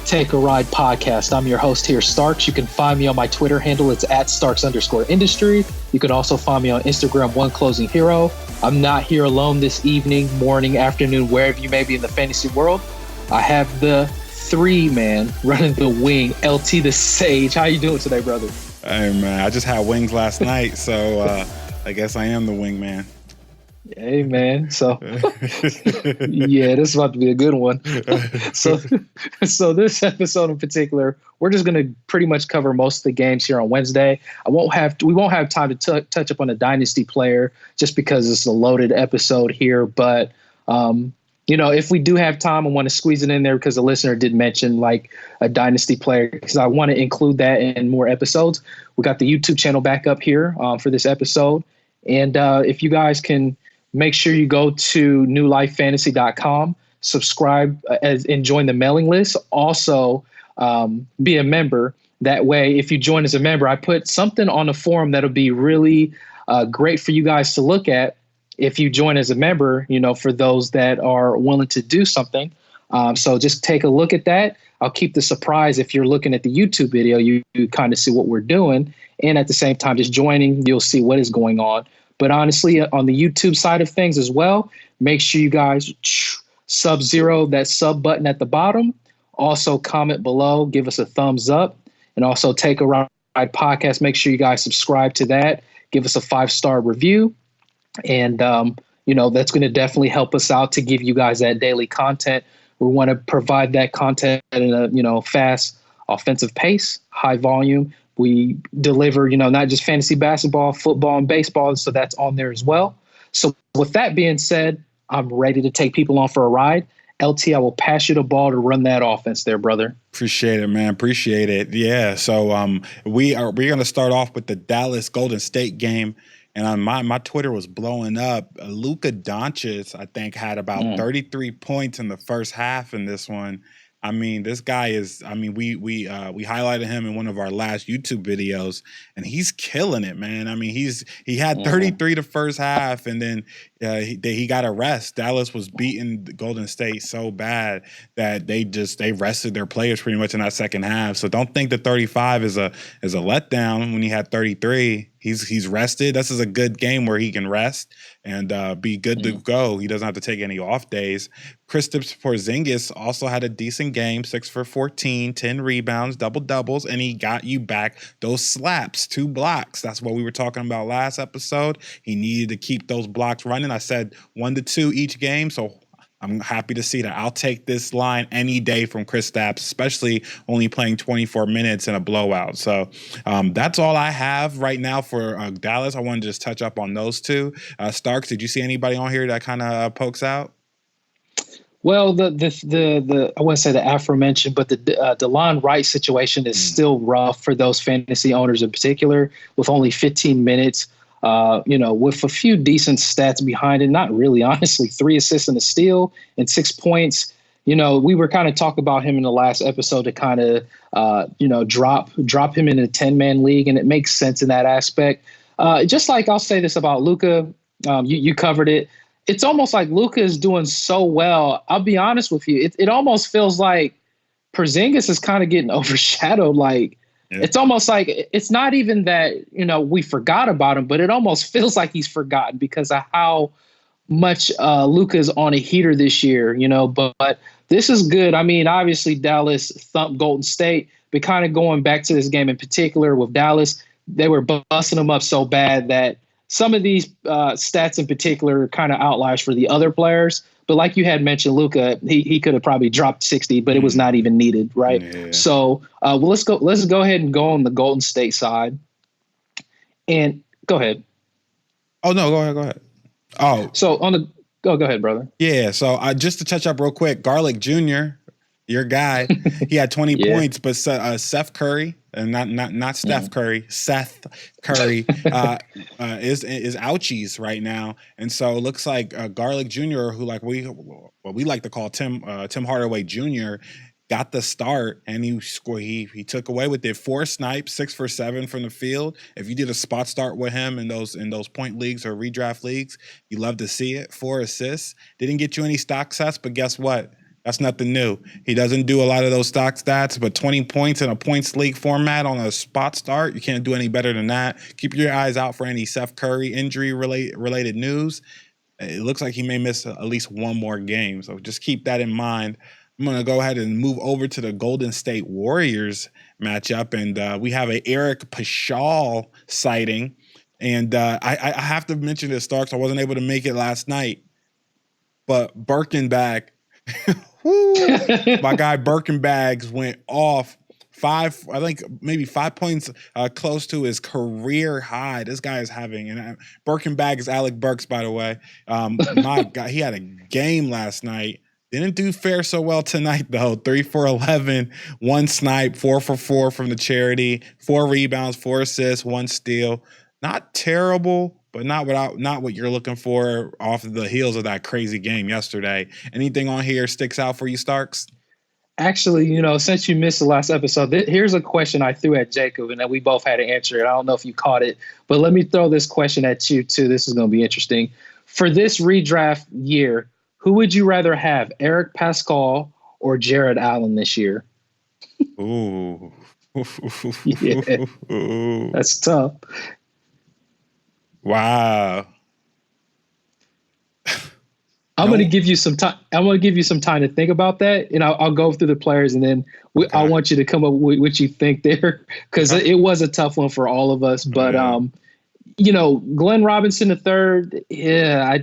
Take a Ride podcast. I'm your host here, Starks. You can find me on my Twitter handle. It's at Starks_industry. You can also find me on Instagram, OneClosingHero. I'm not here alone this evening, morning, afternoon, wherever you may be in the fantasy world. I have the three-man running the wing, LT the Sage. How you doing today, brother? Hey, man, I just had wings last night, so I guess I am the wingman. Hey, man. So, yeah, this is about to be a good one. So this episode in particular, we're just going to pretty much cover most of the games here on Wednesday. We won't have time to touch up on a Dynasty player just because it's a loaded episode here. But, if we do have time, I want to squeeze it in there because the listener did mention like a Dynasty player because I want to include that in more episodes. We got the YouTube channel back up here for this episode. And if you guys can make sure you go to newlifefantasy.com, subscribe and join the mailing list. Also, be a member. That way, if you join as a member, I put something on the forum that'll be really great for you guys to look at if you join as a member, for those that are willing to do something. So just take a look at that. I'll keep the surprise if you're looking at the YouTube video, you kind of see what we're doing. And at the same time, just joining, you'll see what is going on. But honestly, on the YouTube side of things as well, make sure you guys Sub-Zero that sub button at the bottom. Also comment below, give us a thumbs up, and also Take a Ride podcast. Make sure you guys subscribe to that. Give us a 5-star review. And, that's going to definitely help us out to give you guys that daily content. We want to provide that content in a, fast offensive pace, high volume. We deliver, not just fantasy basketball, football, and baseball. So that's on there as well. So with that being said, I'm ready to take people on for a ride. LT, I will pass you the ball to run that offense there, brother. Appreciate it, man. Appreciate it. Yeah. So we're going to start off with the Dallas Golden State game. And on my Twitter was blowing up. Luka Doncic, I think, had about 33 points in the first half in this one. I mean, this guy is. I mean, we highlighted him in one of our last YouTube videos, and he's killing it, man. I mean, he had 33 the first half, and then he got a rest. Dallas was beating Golden State so bad that they rested their players pretty much in that second half. So don't think the 35 is a letdown when he had 33. He's rested. This is a good game where he can rest and be good to go. He doesn't have to take any off days. Kristaps Porzingis also had a decent game, 6 for 14, 10 rebounds, double-doubles, and he got you back those slaps, 2 blocks. That's what we were talking about last episode. He needed to keep those blocks running. I said 1 to 2 each game, so I'm happy to see that. I'll take this line any day from Kristaps, especially only playing 24 minutes in a blowout. So that's all I have right now for Dallas. I want to just touch up on those two. Starks, did you see anybody on here that kind of pokes out? Well, the I wouldn't say the aforementioned, but the DeLon Wright situation is still rough for those fantasy owners in particular, with only 15 minutes. With a few decent stats behind it, not really, honestly, 3 assists and a steal and 6 points. We were kind of talking about him in the last episode to kind of, drop him in a 10-man league, and it makes sense in that aspect. Just like I'll say this about Luka, you covered it. It's almost like Luka is doing so well. I'll be honest with you. It almost feels like Porzingis is kind of getting overshadowed. Like, it's almost like it's not even that, we forgot about him, but it almost feels like he's forgotten because of how much Luka is on a heater this year, but this is good. I mean, obviously Dallas thumped Golden State, but kind of going back to this game in particular with Dallas, they were busting them up so bad that some of these stats in particular are kind of outliers for the other players. But like you had mentioned, Luka, he could have probably dropped 60, but it was not even needed, right? Yeah. So let's go ahead and go on the Golden State side. And go ahead. Oh no, go ahead. Oh, so go ahead, brother. Yeah. So just to touch up real quick, Garlic Jr., your guy, he had 20 points, but Seth Curry. And not Steph Curry, Seth Curry is ouchies right now, and so it looks like Garlic Jr., who we like to call Tim Hardaway Jr., got the start, and he scored. He took away with it 4 snipes, 6 for 7 from the field. If you did a spot start with him in those point leagues or redraft leagues, you love to see it. 4 assists. Didn't get you any stock sets, but guess what? That's nothing new. He doesn't do a lot of those stock stats, but 20 points in a points league format on a spot start, you can't do any better than that. Keep your eyes out for any Seth Curry injury related news. It looks like he may miss at least one more game, so just keep that in mind. I'm going to go ahead and move over to the Golden State Warriors matchup, and we have a Eric Paschall sighting. And I have to mention this, Starks. I wasn't able to make it last night, but Birkenbag, my guy Birkenbags went off maybe 5 points close to his career high. This guy is having, and Birkenbag is Alec Burks, by the way. My God, he had a game last night. Didn't do fare so well tonight, though. 3 for 11, 1 snipe, 4 for 4 from the charity, 4 rebounds, 4 assists, 1 steal. Not terrible, but not what you're looking for off the heels of that crazy game yesterday. Anything on here sticks out for you, Starks? Actually, since you missed the last episode, here's a question I threw at Jacob, and that we both had to answer it. I don't know if you caught it, but let me throw this question at you, too. This is going to be interesting. For this redraft year, who would you rather have, Eric Paschall or Jared Allen this year? Ooh. Yeah, that's tough. Wow. I'm going to give you some time. I'm going to give you some time to think about that, and I'll go through the players, and then I want you to come up with what you think there, because it was a tough one for all of us. But Glenn Robinson III, yeah,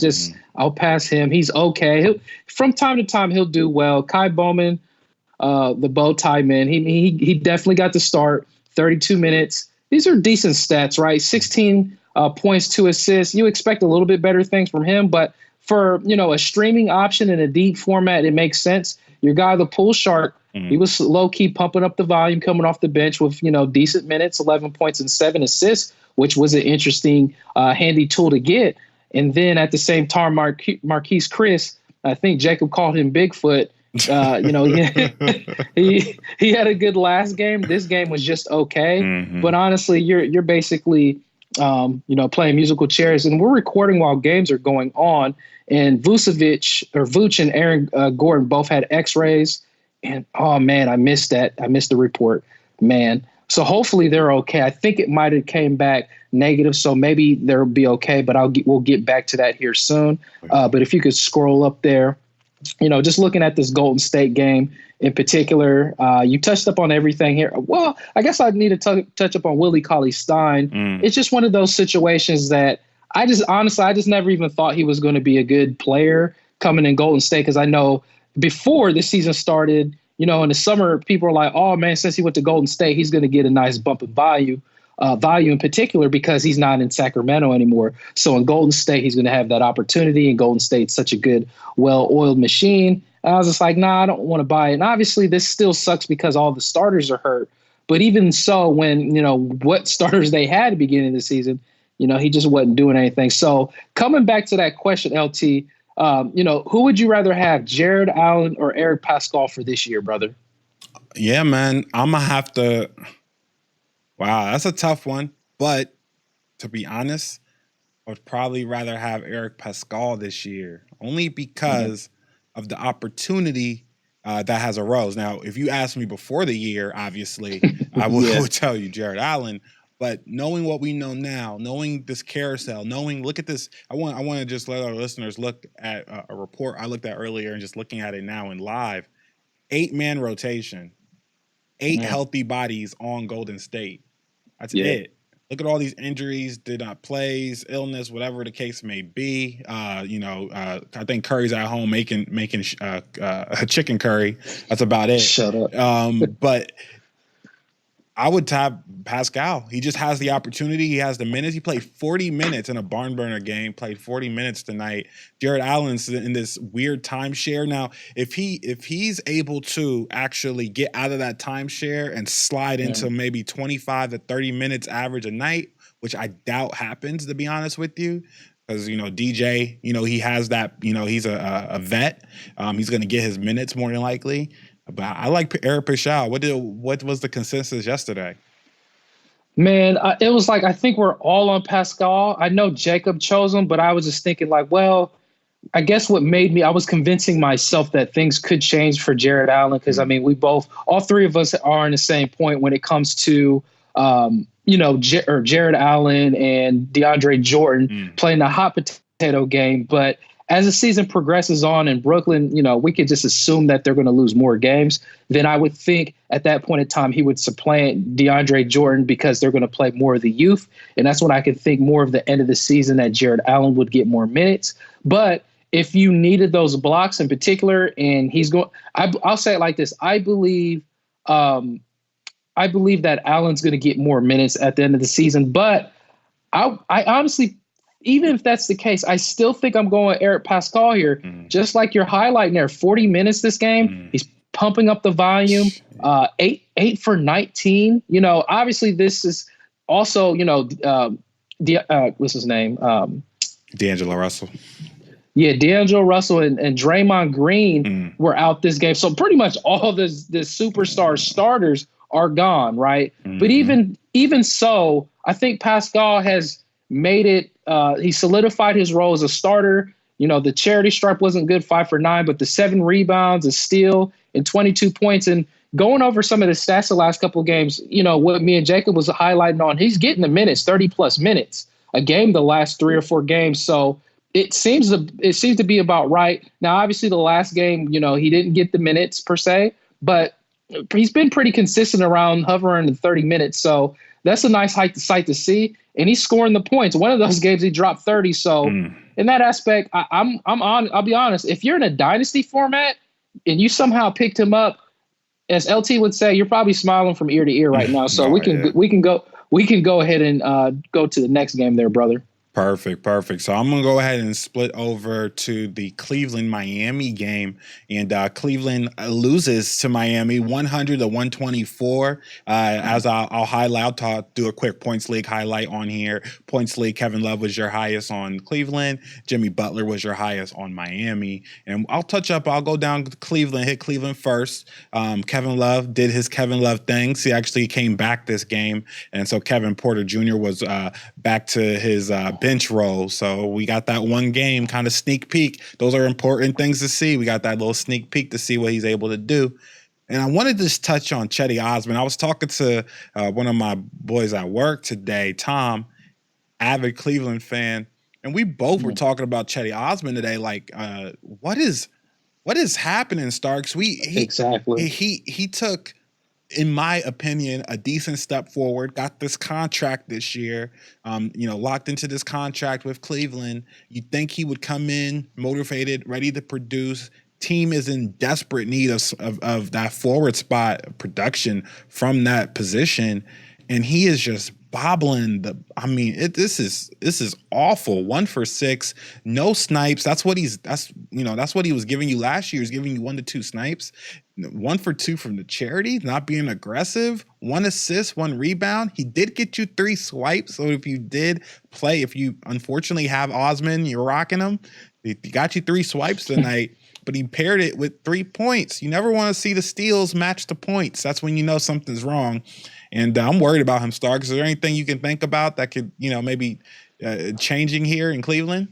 I'll pass him. He's okay. From time to time he'll do well. Kai Bowman, the bow tie man, he definitely got the start. 32 minutes. These are decent stats, right? 16 points, 2 assists. You expect a little bit better things from him, but for a streaming option in a deep format, it makes sense. Your guy, the pool shark, he was low key pumping up the volume coming off the bench with decent minutes, 11 points and 7 assists, which was an interesting, handy tool to get. And then at the same time, Marquise Chris, I think Jacob called him Bigfoot. He had a good last game. This game was just okay, but honestly, you're basically playing musical chairs, and we're recording while games are going on. And Vooch and Aaron Gordon both had X-rays, and oh man, I missed that. I missed the report, man. So hopefully they're okay. I think it might have came back negative, so maybe they'll be okay. But we'll get back to that here soon. But if you could scroll up there, just looking at this Golden State game in particular, you touched up on everything here. Well, I guess I need to touch up on Willie Cauley-Stein. It's just one of those situations that I just never even thought he was going to be a good player coming in Golden State, because I know before the season started, in the summer, people were like, oh, man, since he went to Golden State, he's going to get a nice bump in value in particular because he's not in Sacramento anymore. So in Golden State, he's going to have that opportunity, and Golden State's such a good, well-oiled machine. I was just like, nah, I don't want to buy it. And obviously, this still sucks because all the starters are hurt. But even so, when, what starters they had at the beginning of the season, he just wasn't doing anything. So coming back to that question, LT, who would you rather have, Jared Allen or Eric Paschall for this year, brother? Yeah, man, I'm going to have to – wow, that's a tough one. But to be honest, I would probably rather have Eric Paschall this year, only because of the opportunity that has arose. Now, if you asked me before the year, obviously, I would tell you Jared Allen. But knowing what we know now, knowing this carousel, look at this. I want to just let our listeners look at a report I looked at earlier and just looking at it now in live. 8-man rotation, 8 healthy bodies on Golden State. That's it. Look at all these injuries, did not plays, illness, whatever the case may be. I think Curry's at home making a chicken curry. That's about it. Shut up. But I would have Pascal. He just has the opportunity. He has the minutes. He played 40 minutes in a barn burner game, played 40 minutes tonight. Jared Allen's in this weird timeshare. Now, if he's able to actually get out of that timeshare and slide into maybe 25 to 30 minutes average a night, which I doubt happens, to be honest with you, because, DJ, he has that, he's a vet. He's going to get his minutes more than likely. But I like Eric Paschall. What was the consensus yesterday? Man, it was like, I think we're all on Pascal. I know Jacob chose him, but I was just thinking like, well, I guess what made me, I was convincing myself that things could change for Jared Allen. Cause I mean, all three of us are in the same point when it comes to, Jared Allen and DeAndre Jordan playing the hot potato game. But as the season progresses on in Brooklyn, we could just assume that they're going to lose more games. Then I would think at that point in time, he would supplant DeAndre Jordan because they're going to play more of the youth. And that's when I could think more of the end of the season that Jared Allen would get more minutes. But if you needed those blocks in particular, and he's going, I'll say it like this. I believe that Allen's going to get more minutes at the end of the season. But I honestly, even if that's the case, I still think I'm going Eric Pascal here. Just like you're highlighting there, 40 minutes this game. He's pumping up the volume, 8 for 19. Obviously this is also, what's his name? D'Angelo Russell. Yeah, D'Angelo Russell and Draymond Green were out this game. So pretty much all the superstar starters are gone, right? But even so, I think Pascal has made it. He solidified his role as a starter. The charity stripe wasn't good, 5 for 9, but the 7 rebounds, a steal, and 22 points. And going over some of the stats the last couple of games, what me and Jacob was highlighting on, he's getting the minutes, 30 plus minutes a game the last 3 or 4 games. So it seems to be about right. Now, obviously, the last game, he didn't get the minutes per se, but he's been pretty consistent around hovering the 30 minutes. So that's a nice sight to see. And he's scoring the points. One of those games, he dropped 30. So in that aspect, I'll be honest. If you're in a dynasty format and you somehow picked him up, as LT would say, you're probably smiling from ear to ear right now. So we can go ahead and go to the next game there, brother. Perfect. So I'm going to go ahead and split over to the Cleveland-Miami game. And Cleveland loses to Miami 100-124. As I'll highlight, I'll do a quick points league highlight on here. Points league, Kevin Love was your highest on Cleveland. Jimmy Butler was your highest on Miami. And I'll go down to Cleveland, hit Cleveland first. Kevin Love did his Kevin Love things. He actually came back this game. And so Kevin Porter Jr. was back to his bench role. So we got that one game kind of sneak peek. Those are important things to see. We got that little sneak peek to see what he's able to do. And I wanted to just touch on Cedi Osman. I was talking to one of my boys at work today, Tom, avid Cleveland fan, and we both were talking about Cedi Osman today. Like, what is happening, Starks? Exactly. He took, in my opinion, a decent step forward, got this contract this year, locked into this contract with Cleveland. You'd think he would come in motivated, ready to produce. Team is in desperate need of that forward spot production from that position. And he is just bobbling this is awful. 1 for 6, no snipes. That's what he was giving you last year. He was giving you 1 to 2 snipes. 1 for 2 from the charity, not being aggressive. 1 assist, 1 rebound. He did get you 3 swipes. So if you unfortunately have Osman, you're rocking him. He got you 3 swipes tonight, but he paired it with 3 points. You never want to see the steals match the points. That's when you know something's wrong. And I'm worried about him, Stark. Is there anything you can think about that could, maybe changing here in Cleveland?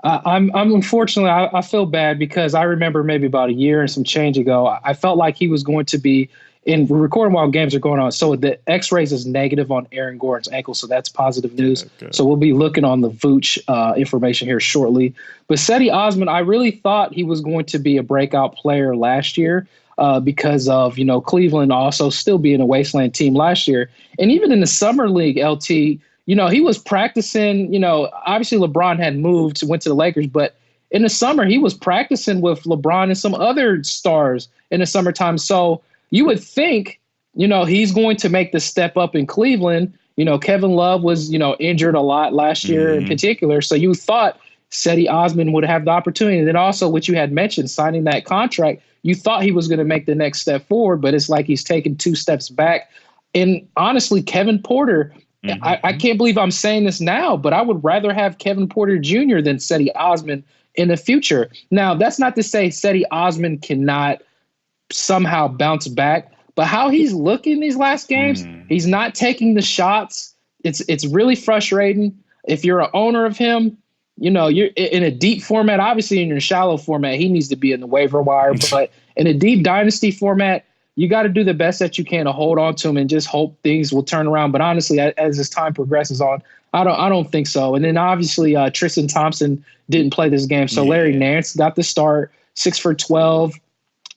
I'm unfortunately, I feel bad because I remember maybe about a year and some change ago, I felt like he was going to be in recording while games are going on. So the X-rays is negative on Aaron Gordon's ankle. So that's positive news. Okay. So we'll be looking on the Vooch information here shortly. But Cedi Osman, I really thought he was going to be a breakout player last year. Because of, Cleveland also still being a wasteland team last year. And even in the summer league, LT, he was practicing, obviously LeBron had went to the Lakers, but in the summer he was practicing with LeBron and some other stars in the summertime. So you would think, he's going to make the step up in Cleveland. Kevin Love was, injured a lot last year in particular. So you thought Cedi Osman would have the opportunity. And then also what you had mentioned, signing that contract, you thought he was going to make the next step forward, but it's like he's taken 2 steps back. And honestly, Kevin Porter, I can't believe I'm saying this now, but I would rather have Kevin Porter Jr. than Cedi Osman in the future. Now, that's not to say Cedi Osman cannot somehow bounce back, but how he's looking these last games, he's not taking the shots. It's really frustrating. If you're an owner of him, you're in a deep format. Obviously, in your shallow format, he needs to be in the waiver wire. But in a deep dynasty format, you got to do the best that you can to hold on to him and just hope things will turn around. But honestly, as this time progresses on, I don't think so. And then obviously, Tristan Thompson didn't play this game, so Larry Nance got the start, 6 for 12.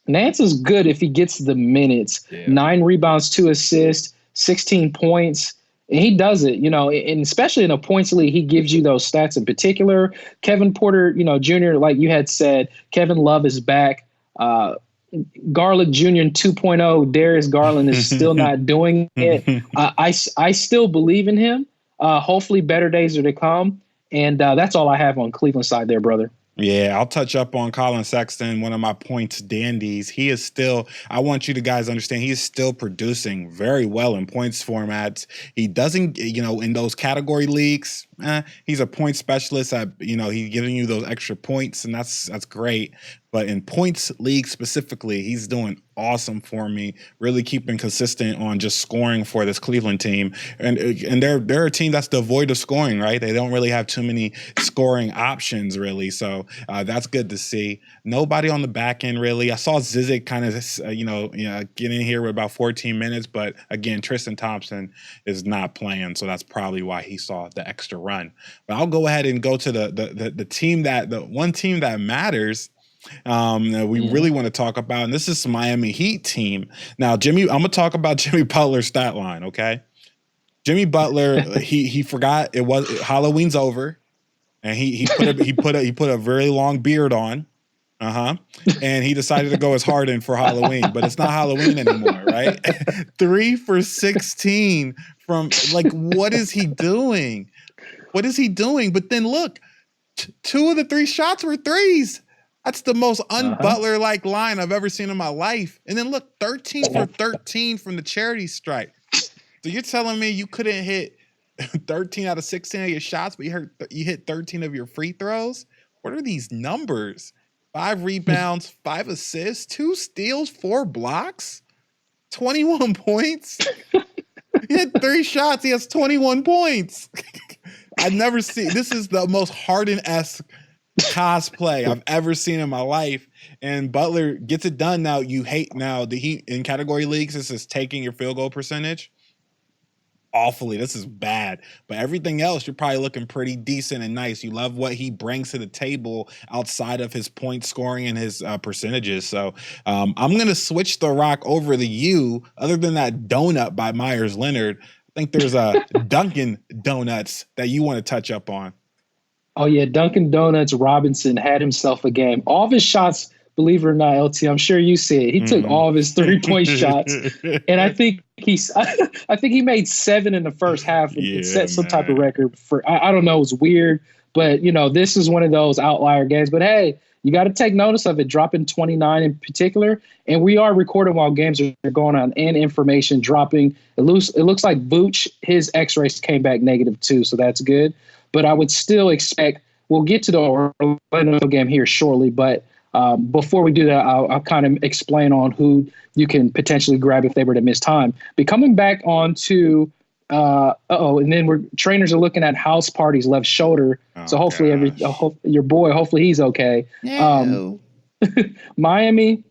Nance is good if he gets the minutes. 9 rebounds, 2 assists, 16 points. And he does it, and especially in a points league, he gives you those stats in particular. Kevin Porter, Jr., like you had said, Kevin Love is back. Garland Jr. 2.0, Darius Garland is still not doing it. I still believe in him. Hopefully better days are to come. And that's all I have on Cleveland side there, brother. Yeah, I'll touch up on Colin Sexton, one of my points dandies. He is still, I want you to guys understand, he is still producing very well in points formats. He doesn't, in those category leagues, he's a point specialist at, he's giving you those extra points, and that's great. But in points league specifically, he's doing awesome for me, really keeping consistent on just scoring for this Cleveland team. And they're a team that's devoid of scoring, right? They don't really have too many scoring options, really. So that's good to see. Nobody on the back end, really. I saw Zizic kind of, get in here with about 14 minutes. But again, Tristan Thompson is not playing. So that's probably why he saw the extra run. But I'll go ahead and go to the one team that matters. We really want to talk about, and this is the Miami Heat team. Now, I'm going to talk about Jimmy Butler's stat line, okay? Jimmy Butler, he forgot it was Halloween's over, and he put a very long beard on, and he decided to go as Harden for Halloween, but it's not Halloween anymore, right? 3 for 16 from what is he doing? What is he doing? But then look, 2 of the 3 shots were threes. That's the most un-Butler-like line I've ever seen in my life. And then look, 13 for 13 from the charity stripe. So you're telling me you couldn't hit 13 out of 16 of your shots, but you hit 13 of your free throws? What are these numbers? 5 rebounds, 5 assists, 2 steals, 4 blocks, 21 points. He had 3 shots. He has 21 points. I've never seen – this is the most Harden-esque cosplay I've ever seen in my life, and Butler gets it done. Now you hate the Heat in category leagues. This is taking your field goal percentage awfully. This is bad, but everything else you're probably looking pretty decent and nice. You love what he brings to the table outside of his point scoring and his percentages. So I'm gonna switch the rock over to you. Other than that donut by Myers Leonard, I think there's a Dunkin' Donuts that you want to touch up on. Oh, yeah, Dunkin' Donuts Robinson had himself a game. All of his shots, believe it or not, LT, I'm sure you see it. He took all of his 3-point shots, and I think he made 7 in the first half and set some type of record for. I don't know, it was weird, but this is one of those outlier games. But hey, you got to take notice of it, dropping 29 in particular, and we are recording while games are going on and information dropping. It looks like Vooch, his X-rays came back negative too, so that's good. But I would still expect we'll get to the Orlando game here shortly. But before we do that, I'll kind of explain on who you can potentially grab if they were to miss time. But coming back on to and then trainers are looking at house parties left shoulder. So hopefully your boy, hopefully he's okay. No. Miami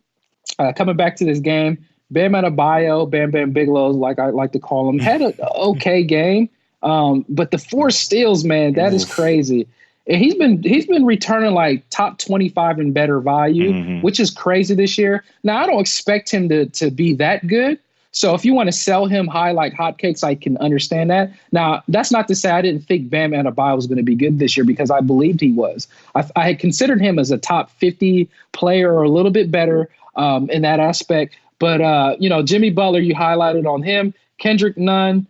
coming back to this game. Bam Adebayo, Bam Bam Bigelow, like I like to call him, had an okay game. But the 4 steals, man, that is crazy. And he's been returning like top 25 and better value, which is crazy this year. Now, I don't expect him to be that good. So if you want to sell him high like hotcakes, I can understand that. Now, that's not to say I didn't think Bam Adebayo was going to be good this year, because I believed he was. I had considered him as a top 50 player or a little bit better in that aspect. But, Jimmy Butler, you highlighted on him. Kendrick Nunn.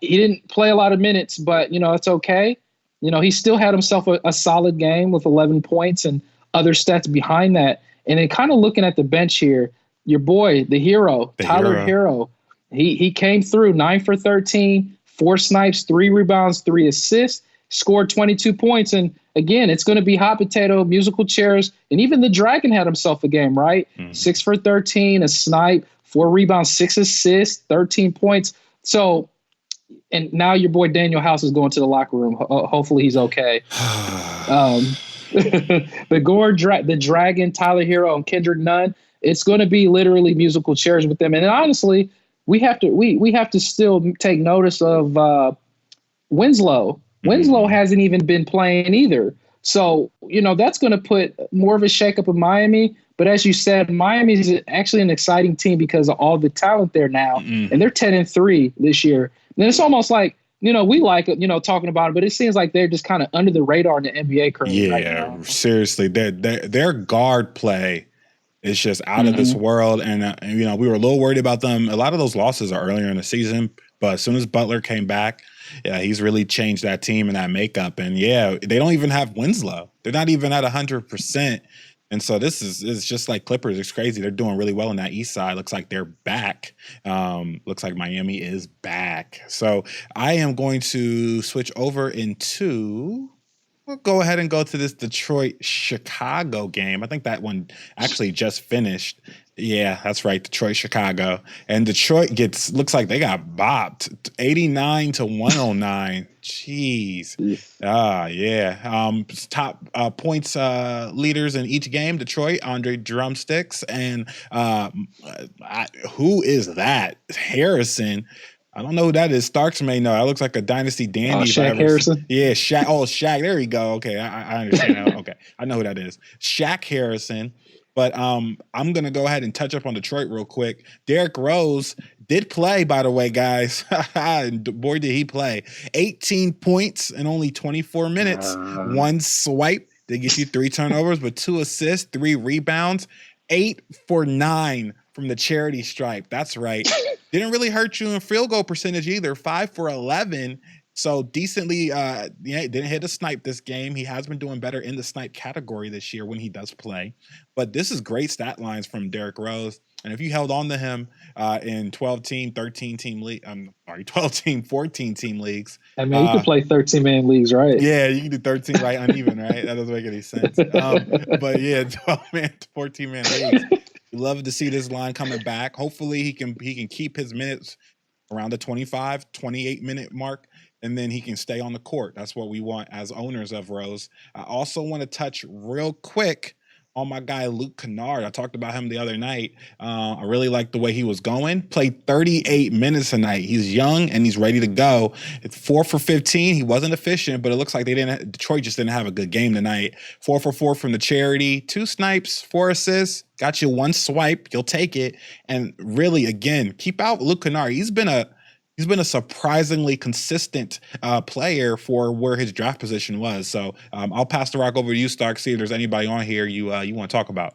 He didn't play a lot of minutes, but, it's okay. He still had himself a solid game with 11 points and other stats behind that. And then kind of looking at the bench here, your boy, the hero, Tyler Hero, he came through 9 for 13, 4 snipes, 3 rebounds, 3 assists, scored 22 points. And again, it's going to be hot potato, musical chairs. And even the Dragon had himself a game, right? 6 for 13, a snipe, 4 rebounds, 6 assists, 13 points. So and now your boy Daniel House is going to the locker room. Hopefully he's okay. The Dragon, Tyler Hero, and Kendrick Nunn. It's going to be literally musical chairs with them. And honestly, we have to still take notice of Winslow. Winslow hasn't even been playing either. So, that's going to put more of a shakeup of Miami. But as you said, Miami is actually an exciting team because of all the talent there now. And they're 10-3 this year. And it's almost like, we like, talking about it, but it seems like they're just kind of under the radar in the NBA currently right now. Seriously. Their guard play is just out of this world. And, we were a little worried about them. A lot of those losses are earlier in the season. But as soon as Butler came back, he's really changed that team and that makeup. And, they don't even have Winslow. They're not even at 100%. And so this is just like Clippers. It's crazy. They're doing really well on that east side. Looks like they're back. Looks like Miami is back. So I am going to switch over we'll go ahead and go to this Detroit-Chicago game. I think that one actually just finished. Yeah, that's right. Detroit-Chicago. And Detroit looks like they got bopped 89-109. Jeez. Top points leaders in each game, Detroit, Andre Drumsticks. And who is that? Harrison. I don't know who that is. Starks may know. That looks like a Dynasty dandy. Shaq Harrison? Yeah, Shaq. Oh, Shaq. There you go. Okay, I understand now. Okay, I know who that is. Shaq Harrison. But I'm going to go ahead and touch up on Detroit real quick. Derrick Rose did play, by the way, guys. Boy, did he play. 18 points in only 24 minutes. One swipe. They get you 3 turnovers, but 2 assists, 3 rebounds. 8 for 9 from the charity stripe. That's right. Didn't really hurt you in field goal percentage either. 5 for 11. So decently, didn't hit a snipe this game. He has been doing better in the snipe category this year when he does play. But this is great stat lines from Derrick Rose. And if you held on to him in 12-team, 13-team league, 12-team, 14-team leagues. I mean, you can play 13-man leagues, right? Yeah, you can do 13 right uneven, right? That doesn't make any sense. But yeah, 12-man, 14-man leagues. We love to see this line coming back. Hopefully he can keep his minutes around the 25, 28-minute mark. And then he can stay on the court. That's what we want as owners of Rose. I also want to touch real quick on my guy, Luke Kennard. I talked about him the other night. I really liked the way he was going. Played 38 minutes tonight. He's young and he's ready to go. It's 4 for 15. He wasn't efficient, but it looks like Detroit just didn't have a good game tonight. 4 for 4 from the charity, 2 snipes, 4 assists. Got you 1 swipe. You'll take it. And really, again, keep out Luke Kennard. He's been a surprisingly consistent player for where his draft position was. So I'll pass the rock over to you, Stark, see if there's anybody on here you want to talk about.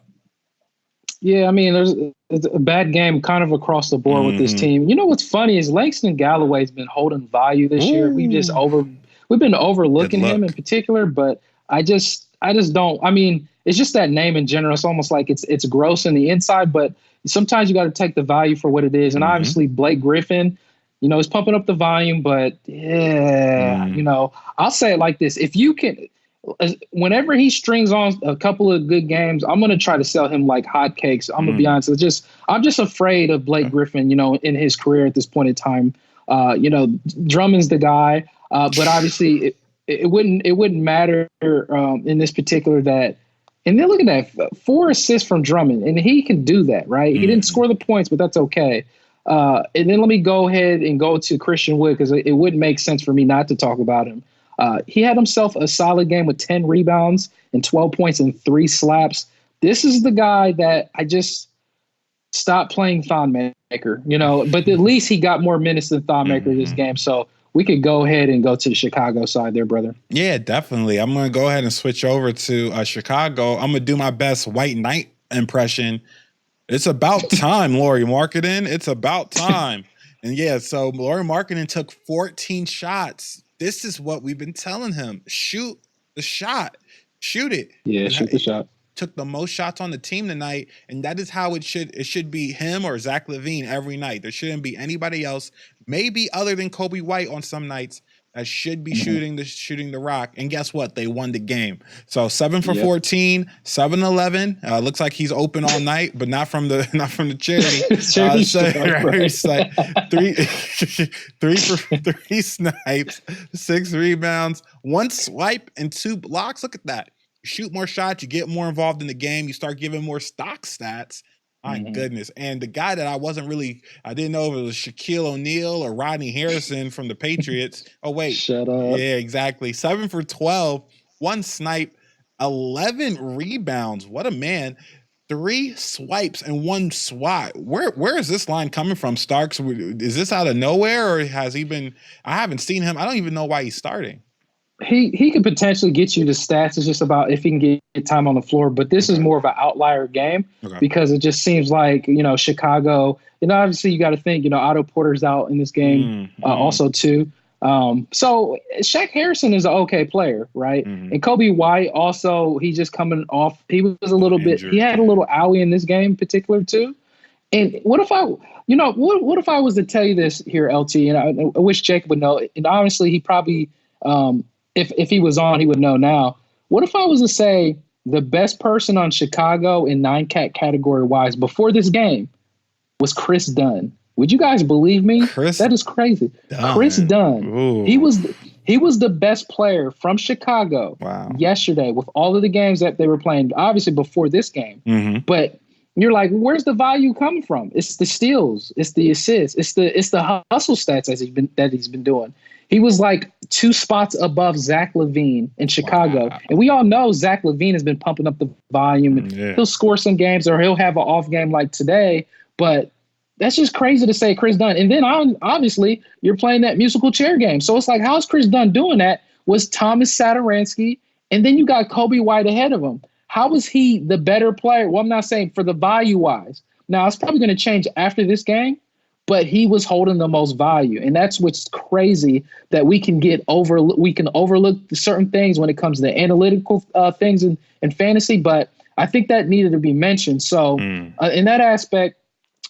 Yeah, I mean, it's a bad game kind of across the board with this team. You know what's funny is Langston Galloway's been holding value this year. We've been overlooking him in particular, but I just don't. I mean, it's just that name in general. It's almost like it's gross in the inside, but sometimes you got to take the value for what it is. And obviously Blake Griffin, he's pumping up the volume, but I'll say it like this. If you can, whenever he strings on a couple of good games, I'm going to try to sell him like hotcakes. I'm going to be honest. I'm just afraid of Blake Griffin, in his career at this point in time. Drummond's the guy, but obviously it wouldn't matter in this particular that. And then look at that, 4 assists from Drummond, and he can do that, right? He didn't score the points, but that's okay. And then let me go ahead and go to Christian Wood because it wouldn't make sense for me not to talk about him. He had himself a solid game with 10 rebounds and 12 points and 3 slaps. This is the guy that I just stopped playing Thon Maker, but at least he got more minutes than Thon Maker this game. So we could go ahead and go to the Chicago side there, brother. Yeah, definitely. I'm going to go ahead and switch over to Chicago. I'm going to do my best White Knight impression. It's about time, Lauri Markkanen. It's about time. And so Lauri Markkanen took 14 shots. This is what we've been telling him. Shoot the shot. Shoot it. Yeah, shoot the shot. Took the most shots on the team tonight, and that is how it should be him or Zach LaVine every night. There shouldn't be anybody else, maybe other than Kobe White on some nights, that should be Mm-hmm. shooting the rock. And guess what? They won the game. So 7 for Yep. 14, 7-11. Looks like he's open all night, but not from the charity. Charity So stripe, right. like three for 3 snipes, 6 rebounds, 1 swipe, and 2 blocks. Look at that. You shoot more shots, you get more involved in the game, you start giving more stock stats. My goodness. And the guy that I didn't know if it was Shaquille O'Neal or Rodney Harrison from the Patriots. Oh, wait. Shut up. Yeah, exactly. 7 for 12, 1 snipe, 11 rebounds. What a man. 3 swipes and 1 swat. Where is this line coming from, Starks? Is this out of nowhere, or has he been – I haven't seen him. I don't even know why he's starting. He could potentially get you the stats. It's just about if he can get time on the floor. But this is more of an outlier game because it just seems like, Chicago, obviously you got to think, Otto Porter's out in this game also too. So Shaq Harrison is an okay player, right? And Kobe White also, he's just coming off. He was a little bit, he had a little owie in this game in particular too. And what if what if I was to tell you this here, LT, and I wish Jacob would know, and honestly, he probably, if he was on, he would know now. What if I was to say the best person on Chicago in 9-cat category wise before this game was Chris Dunn? Would you guys believe me? That is crazy. Dunn. Chris Dunn. Ooh. He was the best player from Chicago yesterday with all of the games that they were playing, obviously before this game. But you're like, where's the value coming from? It's the steals, it's the assists, it's the hustle stats that he's been doing. He was like 2 spots above Zach LaVine in Chicago. And we all know Zach LaVine has been pumping up the volume. And he'll score some games or he'll have an off game like today. But that's just crazy to say Chris Dunn. And then obviously you're playing that musical chair game. So it's like, how's Chris Dunn doing that? Was Thomas Satoransky, and then you got Kobe White ahead of him. How was he the better player? Well, I'm not saying for the value-wise. Now, it's probably going to change after this game, but he was holding the most value. And that's what's crazy, that we can overlook certain things when it comes to the analytical things in fantasy. But I think that needed to be mentioned. So in that aspect,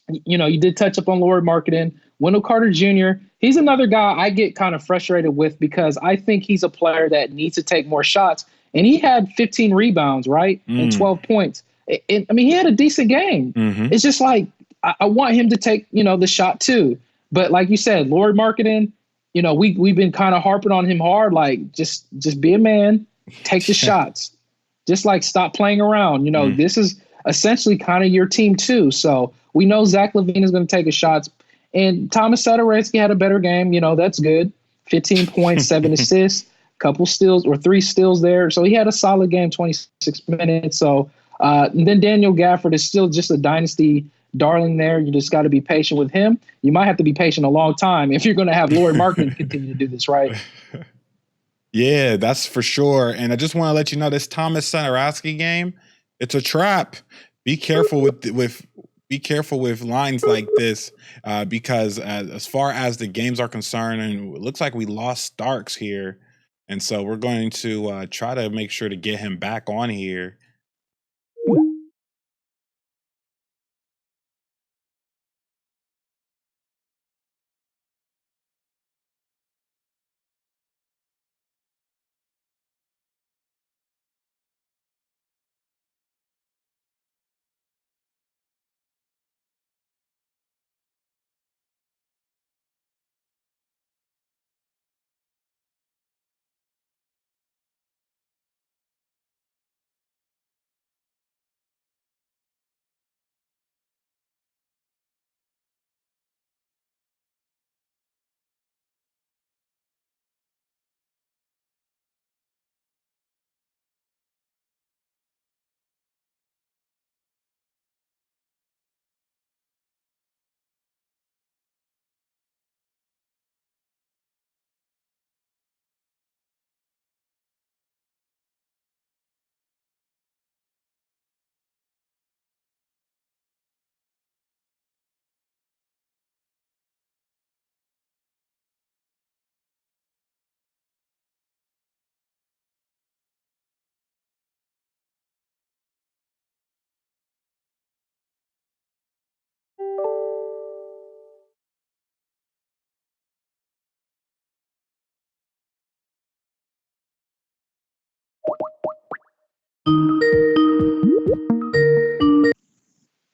you did touch up on Lauri Markkanen. Wendell Carter Jr., he's another guy I get kind of frustrated with because I think he's a player that needs to take more shots. And he had 15 rebounds, right? And 12 points. He had a decent game. It's just like, I want him to take, the shot too. But like you said, Lauri Markkanen, we've been kind of harping on him hard. Like, just be a man, take the shots. Just like stop playing around. This is essentially kind of your team too. So we know Zach LaVine is going to take his shots. And Thomas Satoransky had a better game. That's good. 15 points, 7 assists. Couple steals or 3 steals there. So he had a solid game, 26 minutes. So and then Daniel Gafford is still just a dynasty darling there. You just got to be patient with him. You might have to be patient a long time if you're going to have Lauri Markkanen continue to do this, right? Yeah, that's for sure. And I just want to let you know this Thomas Satoransky game, it's a trap. Be careful with lines like this because as far as the games are concerned, and it looks like we lost Starks here. And so we're going to try to make sure to get him back on here.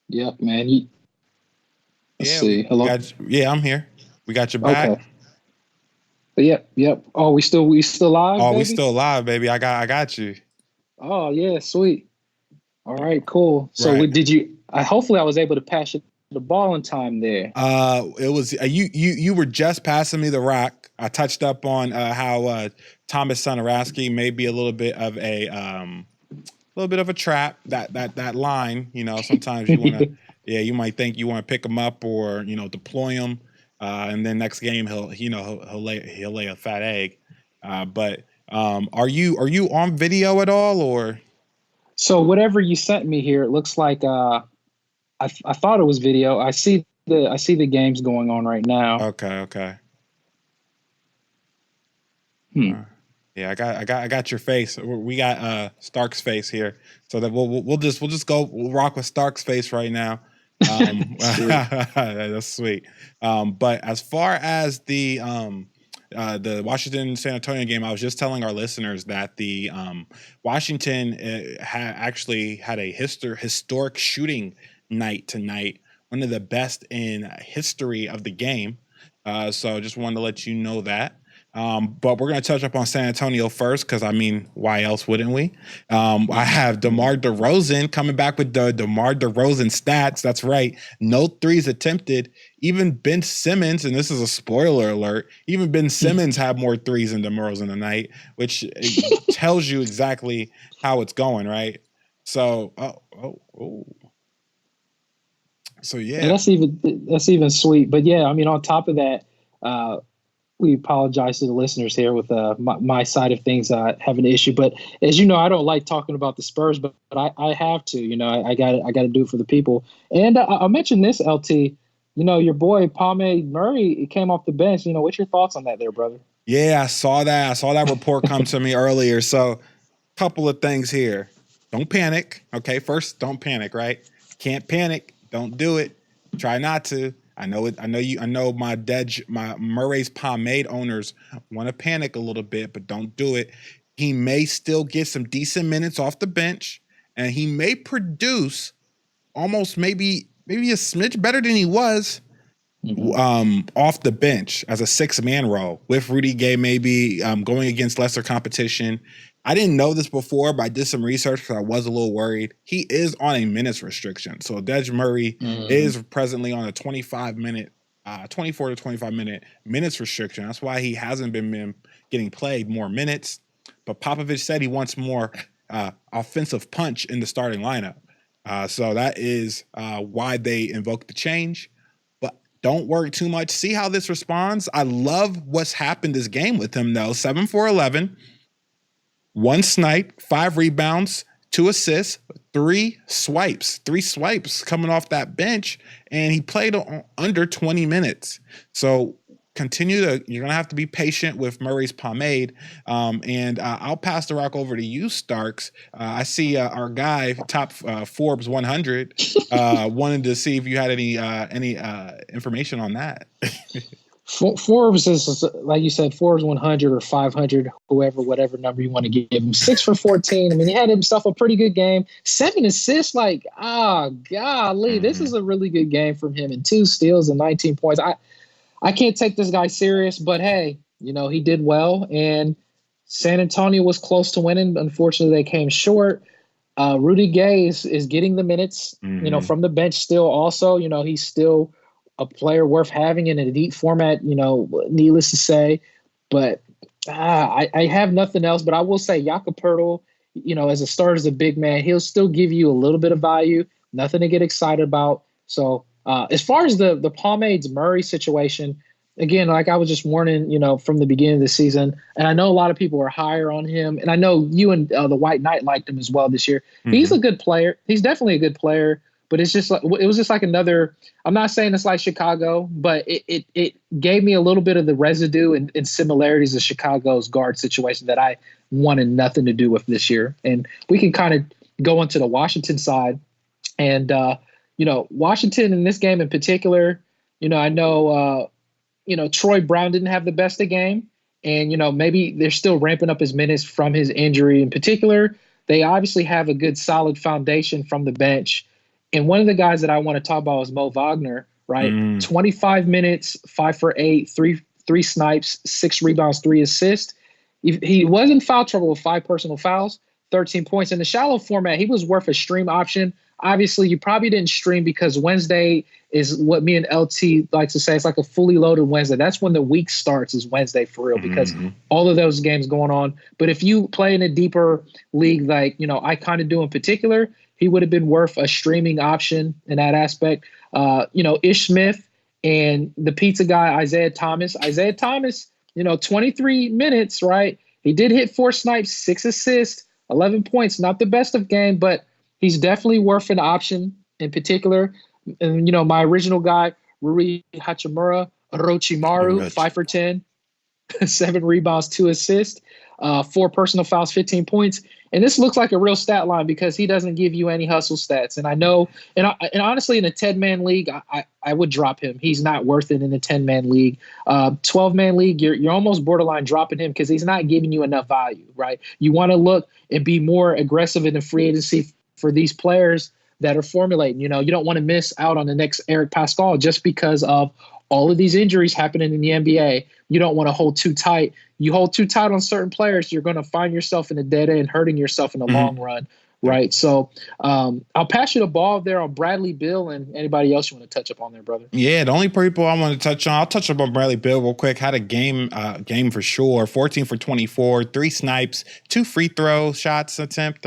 Yep, man. Let's Yeah, see. Hello. I'm here. We got your Okay. back. Yep. Oh, we still live, Oh, baby? we still live, baby. I got you. Oh, yeah, sweet. All right, cool. So Right. did you? Hopefully, I was able to pass you the ball in time there. It was you were just passing me the rock. I touched up on how Thomas Sonorowski may be a little bit of a trap. That line, sometimes you want to, you might think you want to pick him up or deploy him, and then next game he'll lay a fat egg. But are you on video at all or? So whatever you sent me here, it looks like I thought it was video. I see the games going on right now. Okay. Yeah, I got your face. We got Stark's face here, so that we'll just we'll rock with Stark's face right now. That's sweet. But as far as the Washington San Antonio game, I was just telling our listeners that the Washington actually had a historic shooting night tonight, one of the best in history of the game. So just wanted to let you know that. But we're going to touch up on San Antonio first because, why else wouldn't we? I have DeMar DeRozan coming back with the DeMar DeRozan stats. That's right. No threes attempted. Even Ben Simmons, and this is a spoiler alert, even Ben Simmons had more threes than DeMar DeRozan tonight, which tells you exactly how it's going, right? So, So, yeah. And that's even sweet. But, yeah, on top of that, we apologize to the listeners here with my side of things having an issue. But as you know, I don't like talking about the Spurs, but I have to. I got to do it for the people. And I'll mention this, LT. Your boy Pomade Murray came off the bench. What's your thoughts on that, there, brother? Yeah, I saw that. I saw that report come to me earlier. So, couple of things here. Don't panic. Okay, first, don't panic. Right? Can't panic. Don't do it. Try not to. I know it. I know my Murray's Pomade owners want to panic a little bit, but don't do it. He may still get some decent minutes off the bench, and he may produce almost maybe a smidge better than he was off the bench as a 6-man role with Rudy Gay maybe going against lesser competition. I didn't know this before, but I did some research because I was a little worried. He is on a minutes restriction. So Dej Murray is presently on a 24 to 25 minutes restriction. That's why he hasn't been getting played more minutes. But Popovich said he wants more offensive punch in the starting lineup. So that is why they invoked the change. But don't worry too much. See how this responds. I love what's happened this game with him, though. 7 for 11. 1 snipe, 5 rebounds, 2 assists, 3 swipes coming off that bench, and he played under 20 minutes. So you're going to have to be patient with Murray's Pomade. And I'll pass the rock over to you, Starks. I see our guy, top Forbes 100, wanted to see if you had any information on that. Forbes is, like you said, Forbes 100 or 500, whatever number you want to give him. 6 for 14. He had himself a pretty good game. 7 assists, golly, this is a really good game from him. And 2 steals and 19 points. I can't take this guy serious, but hey, he did well. And San Antonio was close to winning. Unfortunately, they came short. Rudy Gay is getting the minutes, from the bench still. Also, he's still a player worth having in an elite format, needless to say. But I have nothing else. But I will say Jakob Poeltl, as a starter, as a big man, he'll still give you a little bit of value. Nothing to get excited about. So as far as the Pomades Murray situation, again, like I was just warning, from the beginning of the season, and I know a lot of people are higher on him, and I know you and the White Knight liked him as well this year. He's a good player. He's definitely a good player. But it's just it was just like another. I'm not saying it's like Chicago, but it gave me a little bit of the residue and similarities of Chicago's guard situation that I wanted nothing to do with this year. And we can kind of go into the Washington side, and Washington in this game in particular. I know Troy Brown didn't have the best of game, and maybe they're still ramping up his minutes from his injury in particular. they obviously have a good solid foundation from the bench. And one of the guys that I want to talk about is Mo Wagner, right? 25 minutes, 5 for 8, three snipes, 6 rebounds, 3 assists. He was in foul trouble with 5 personal fouls, 13 points. In the shallow format, he was worth a stream option. Obviously, you probably didn't stream because Wednesday is what me and LT likes to say. It's like a fully loaded Wednesday. That's when the week starts, is Wednesday for real, because all of those games going on. But if you play in a deeper league like, I kind of do in particular, he would have been worth a streaming option in that aspect. Ish Smith and the pizza guy, Isaiah Thomas, 23 minutes, right? He did hit 4 snipes, 6 assists, 11 points. Not the best of game, but he's definitely worth an option in particular. And, my original guy, Rui Hachimura, Orochimaru, 5 for 10, 7 rebounds, 2 assists, 4 personal fouls, 15 points. And this looks like a real stat line because he doesn't give you any hustle stats. And I know, and honestly, in a 10-man league, I would drop him. He's not worth it in a 10-man league. 12-man league, you're almost borderline dropping him because he's not giving you enough value, right? You want to look and be more aggressive in the free agency for these players that are formulating. You don't want to miss out on the next Eric Pascal just because of all of these injuries happening in the NBA. You don't want to hold too tight. You hold too tight on certain players, you're going to find yourself in a dead end, hurting yourself in the long run, right? So I'll pass you the ball there on Bradley Beal and anybody else you want to touch up on there, brother. Yeah, the only people I want to touch on, I'll touch up on Bradley Beal real quick. Had a game for sure. 14 for 24, 3 snipes, 2 free throw shots attempt.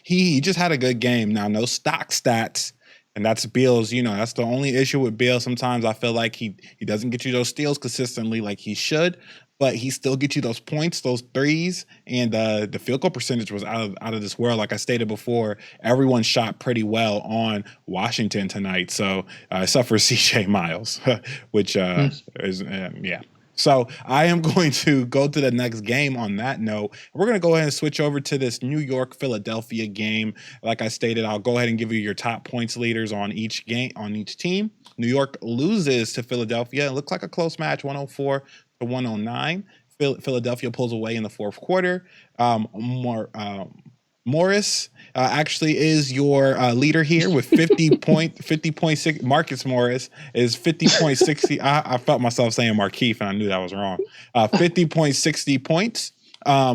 He just had a good game. Now, no stock stats. And that's Beal's, that's the only issue with Beal. Sometimes I feel like he doesn't get you those steals consistently like he should, but he still gets you those points, those threes, and the field goal percentage was out of this world. Like I stated before, everyone shot pretty well on Washington tonight. So except for CJ Miles, which is yeah. So I am going to go to the next game on that note. We're going to go ahead and switch over to this New York-Philadelphia game. Like I stated, I'll go ahead and give you your top points leaders on each game, on each team. New York loses to Philadelphia. It looks like a close match, 104-109. Philadelphia pulls away in the fourth quarter. Morris actually is your leader here with 50.6. Marcus Morris is 50.60. I felt myself saying Markeith, and I knew that was wrong. 50.60 points,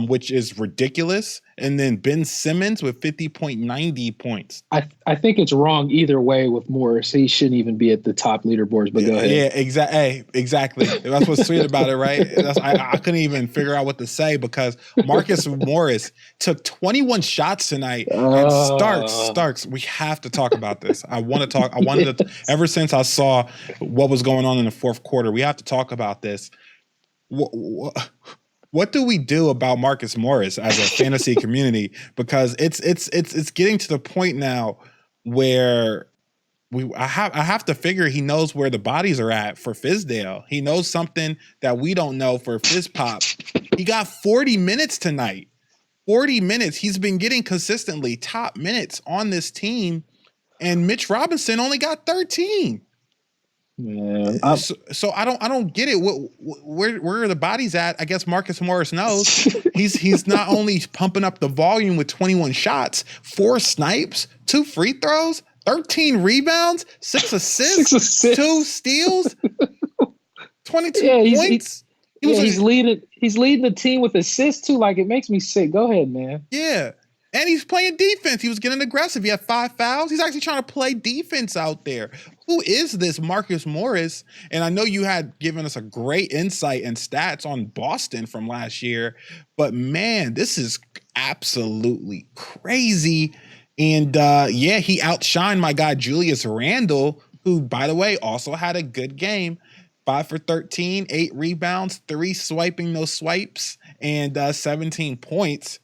which is ridiculous. And then Ben Simmons with 50.90 points. I think it's wrong either way with Morris. He shouldn't even be at the top leaderboards, but go ahead. Yeah, exactly. That's what's sweet about it, right? I couldn't even figure out what to say because Marcus Morris took 21 shots tonight. And Starks, we have to talk about this. I wanted to, ever since I saw what was going on in the fourth quarter, we have to talk about this. What do we do about Marcus Morris as a fantasy community? Because it's getting to the point now where I have to figure he knows where the bodies are at for Fizdale. He knows something that we don't know for Fizpop. He got 40 minutes tonight. 40 minutes. He's been getting consistently top minutes on this team, and Mitch Robinson only got 13. Man, so I don't get it. Where are the bodies at? I guess Marcus Morris knows. he's not only pumping up the volume with 21 shots, 4 snipes, 2 free throws, 13 rebounds, 6 assists, 2 steals, 22 points. He's leading the team with assists too. Like, it makes me sick. Go ahead, man. Yeah. And he's playing defense. He was getting aggressive. He had 5 fouls. He's actually trying to play defense out there. Who is this Marcus Morris? And I know you had given us a great insight and stats on Boston from last year, but man, this is absolutely crazy. And he outshined my guy Julius Randle, who, by the way, also had a good game. 5 for 13, 8 rebounds, 3 swiping, no swipes, and 17 points.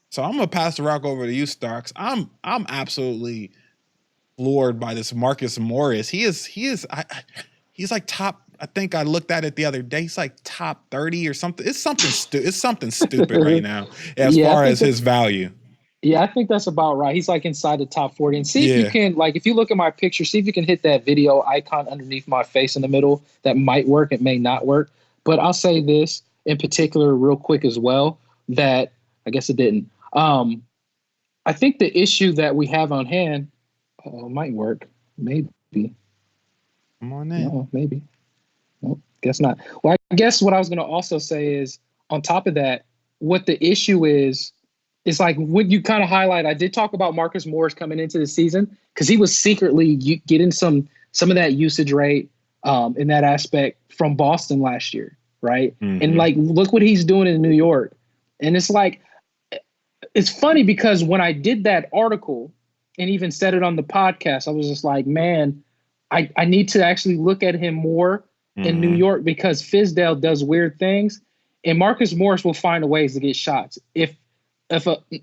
So I'm gonna pass the rock over to you, Starks. I'm absolutely floored by this Marcus Morris. He's like top. I think I looked at it the other day. He's like top 30 or something. It's something stupid right now as far as his value. Yeah, I think that's about right. He's like inside the top 40. And see if you can, like, if you look at my picture, see if you can hit that video icon underneath my face in the middle. That might work. It may not work. But I'll say this in particular real quick as well, that I guess it didn't. I think the issue that we have on hand might work. Maybe. Come on in. No, maybe. Nope, guess not. Well, I guess what I was going to also say is, on top of that, what the issue is like what you kind of highlight. I did talk about Marcus Morris coming into the season because he was secretly getting some of that usage rate in that aspect from Boston last year, right? Mm-hmm. And like, look what he's doing in New York. And it's like, it's funny because when I did that article and even said it on the podcast, I was just like, man, I need to actually look at him more in New York because Fizdale does weird things, and Marcus Morris will find ways to get shots. If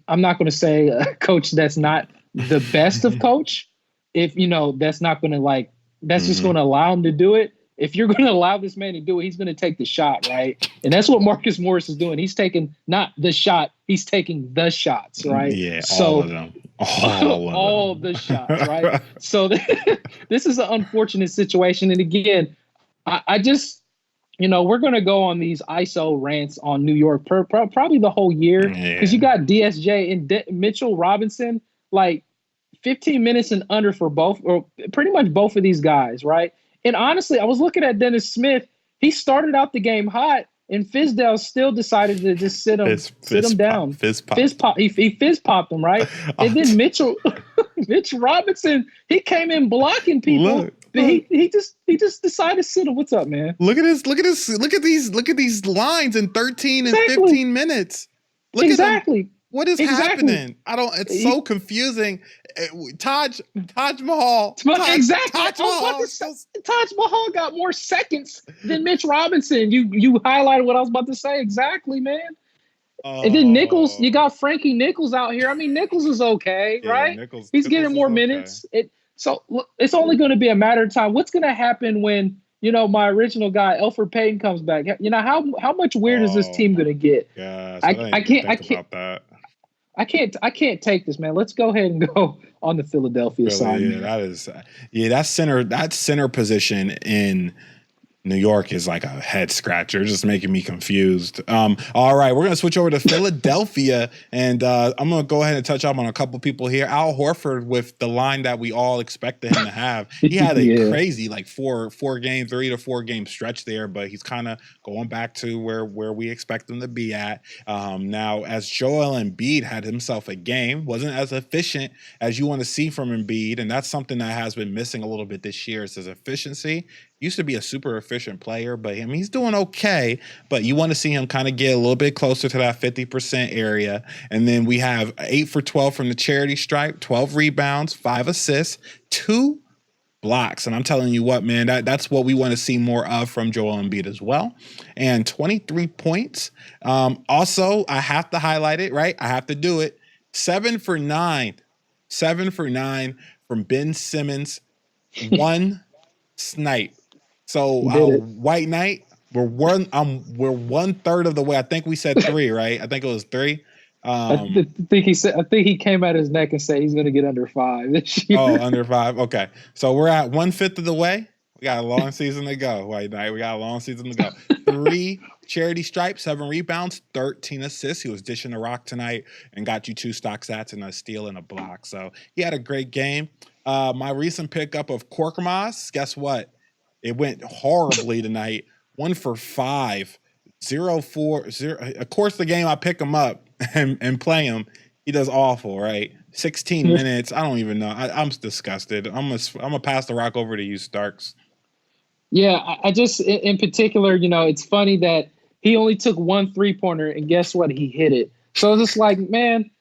I'm not going to say a coach that's not the best of coach, if that's not going to that's just going to allow him to do it. If you're going to allow this man to do it, he's going to take the shot, right? And that's what Marcus Morris is doing. He's taking not the shot, he's taking the shots, right? Yeah, so, all of them. All of the shots, right? So this is an unfortunate situation. And again, I just, we're going to go on these ISO rants on New York probably the whole year because you got DSJ and Mitchell Robinson, like 15 minutes and under for both, or pretty much both of these guys, right? And honestly, I was looking at Dennis Smith. He started out the game hot, and Fizdale still decided to just sit him down. Fizz pop. He fizz popped him, right? And then Mitch Robinson, he came in blocking people. He just decided to sit him. What's up, man? Look at these lines in 13 and 15 minutes. Look at them. What is happening? It's so confusing. Taj Mahal. Exactly. Taj Mahal got more seconds than Mitch Robinson. You highlighted what I was about to say. Exactly, man. And then Nichols, you got Frankie Nichols out here. I mean, Nichols is okay, right? He's getting more minutes. So it's only going to be a matter of time. What's going to happen when, my original guy, Elfrid Payton, comes back? How much weird is this team going to get? Gosh, I can't take this, man. Let's go ahead and go on the Philadelphia side. Yeah, that center position in New York is like a head scratcher, just making me confused. All right, we're going to switch over to Philadelphia, and I'm going to go ahead and touch up on a couple people here. Al Horford with the line that we all expected him to have. He had a crazy 3 to 4 game stretch there, but he's kind of going back to where we expect him to be at. Now, as Joel Embiid had himself a game, wasn't as efficient as you want to see from Embiid, and that's something that has been missing a little bit this year is his efficiency. Used to be a super efficient player, but he's doing okay. But you want to see him kind of get a little bit closer to that 50% area. And then we have 8 for 12 from the charity stripe, 12 rebounds, 5 assists, 2 blocks. And I'm telling you what, man, that's what we want to see more of from Joel Embiid as well. And 23 points. Also, I have to highlight it, right? I have to do it. 7 for 9. 7 for 9 from Ben Simmons. 1 snipe. So White Knight, we're 1/3 of the way. I think we said 3, right? I think it was 3. I think he came at his neck and said he's going to get under 5 this year. Oh, under 5. Okay, so we're at 1/5 of the way. We got a long season to go, White Knight. We got a long season to go. 3 charity stripes, 7 rebounds, 13 assists. He was dishing the rock tonight and got you 2 stock stats and a steal and a block. So he had a great game. My recent pickup of Korkmaz, guess what? It went horribly tonight. 1 for 5, 0 for 0. Of course, the game I pick him up and play him, he does awful, right? 16 minutes. I don't even know. I'm disgusted. I'm gonna pass the rock over to you, Starks. Yeah, I just in particular, it's funny that he only took 1 3-pointer, and guess what? He hit it. So it's just like, man,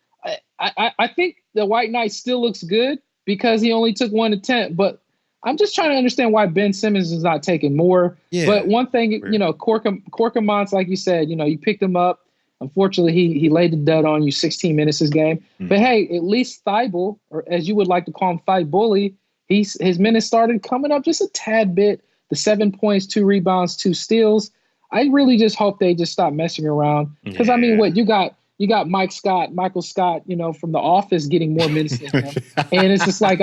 I think the White Knight still looks good because he only took 1 attempt, but I'm just trying to understand why Ben Simmons is not taking more. Yeah, but one thing, Korkmaz, like you said, you picked him up. Unfortunately, he laid the dud on you 16 minutes this game. But hey, at least Thibault, or as you would like to call him, Thibault Bully, his minutes started coming up just a tad bit. The 7 points, 2 rebounds, 2 steals. I really just hope they just stop messing around. Because I mean, what you got Michael Scott, from The Office getting more minutes than him. And it's just like,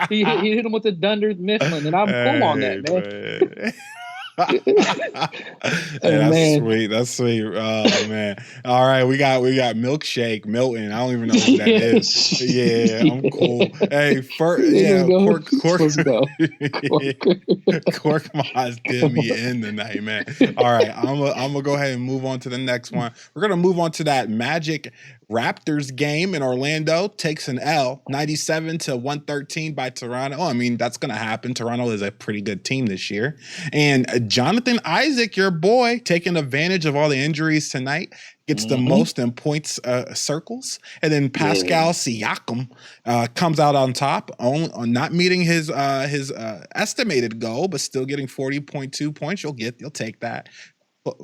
he hit him with the Dunder Mifflin, and I'm cool on that, man. Hey, that's man. sweet. That's sweet. Oh man. All right, we got Milkshake Milton. I don't even know who that is. Yeah, I'm cool. Hey, Let's go. Cork. Let's go. Cork Moss did me in tonight, man. All right, I'm gonna go ahead and move on to the next one. We're gonna move on to that Magic Raptors game in Orlando. Takes an L, 97-113 by Toronto. Oh, I mean, that's gonna happen. Toronto is a pretty good team this year. And Jonathan Isaac, your boy, taking advantage of all the injuries tonight, gets the most in points circles. And then Pascal Siakam comes out on top, on not meeting his estimated goal, but still getting 40.2 points. You'll take that.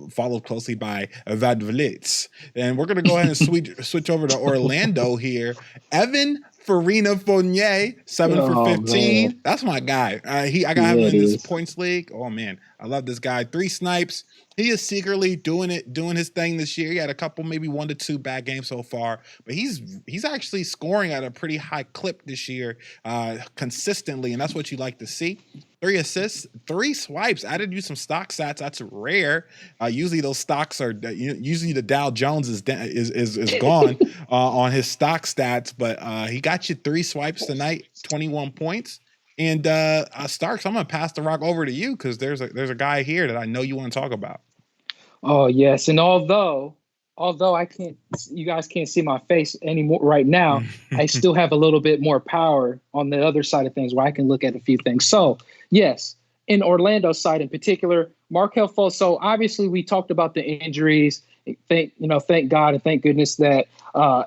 Followed closely by Vad Vliet. And we're going to go ahead and switch over to Orlando here. Evan Farina Fournier, 7 for 15. Man. That's my guy. I got him in this points league. Oh, man. I love this guy. 3 snipes. He is secretly doing his thing this year. He had a couple, maybe 1 to 2 bad games so far, but he's actually scoring at a pretty high clip this year, consistently, and that's what you like to see. 3 assists, 3 swipes. Added you some stock stats. That's rare. Usually those stocks are usually the Dow Jones is gone on his stock stats, but he got you 3 swipes tonight, 21 points. And Starks, I'm gonna pass the rock over to you because there's a guy here that I know you want to talk about. Oh yes, and although you guys can't see my face anymore right now, I still have a little bit more power on the other side of things where I can look at a few things. So yes, in Orlando's side in particular, Markelle Fultz. So obviously we talked about the injuries. Thank God and thank goodness that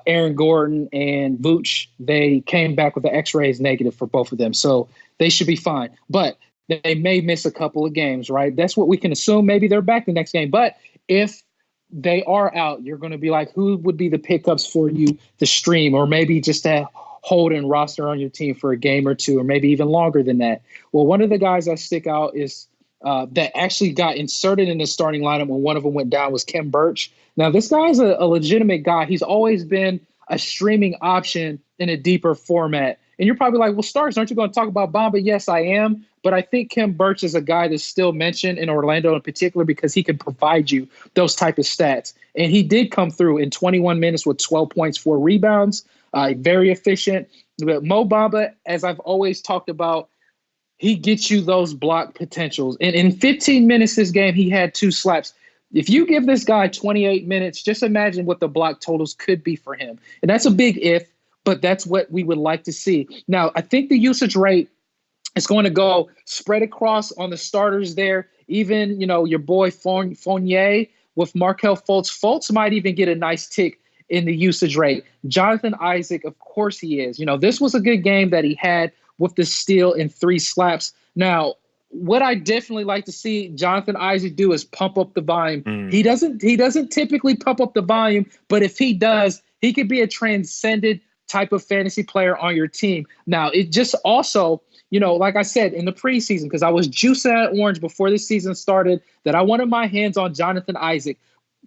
Aaron Gordon and Vooch, they came back with the X-rays negative for both of them. So they should be fine. But they may miss a couple of games, right? That's what we can assume. Maybe they're back the next game. But if they are out, you're going to be like, who would be the pickups for you to stream, or maybe just to hold and roster on your team for a game or two, or maybe even longer than that? Well, one of the guys that stick out is that actually got inserted in the starting lineup when one of them went down was Khem Birch. Now, this guy's a legitimate guy. He's always been a streaming option in a deeper format. And you're probably like, well, Starks, aren't you going to talk about Bamba? Yes, I am. But I think Khem Birch is a guy that's still mentioned in Orlando in particular because he can provide you those type of stats. And he did come through in 21 minutes with 12 points, 4 rebounds, very efficient. But Mo Bamba, as I've always talked about, he gets you those block potentials. And in 15 minutes this game, he had 2 slaps. If you give this guy 28 minutes, just imagine what the block totals could be for him. And that's a big if, but that's what we would like to see. Now, I think the usage rate is going to go spread across on the starters there. Even, your boy Fournier with Markelle Fultz. Fultz might even get a nice tick in the usage rate. Jonathan Isaac, of course he is. This was a good game that he had with the steal and 3 slaps. Now, what I definitely like to see Jonathan Isaac do is pump up the volume. He doesn't typically pump up the volume, but if he does, he could be a transcendent type of fantasy player on your team. Now, it just also, like I said in the preseason, because I was juicing at orange before the season started, that I wanted my hands on Jonathan Isaac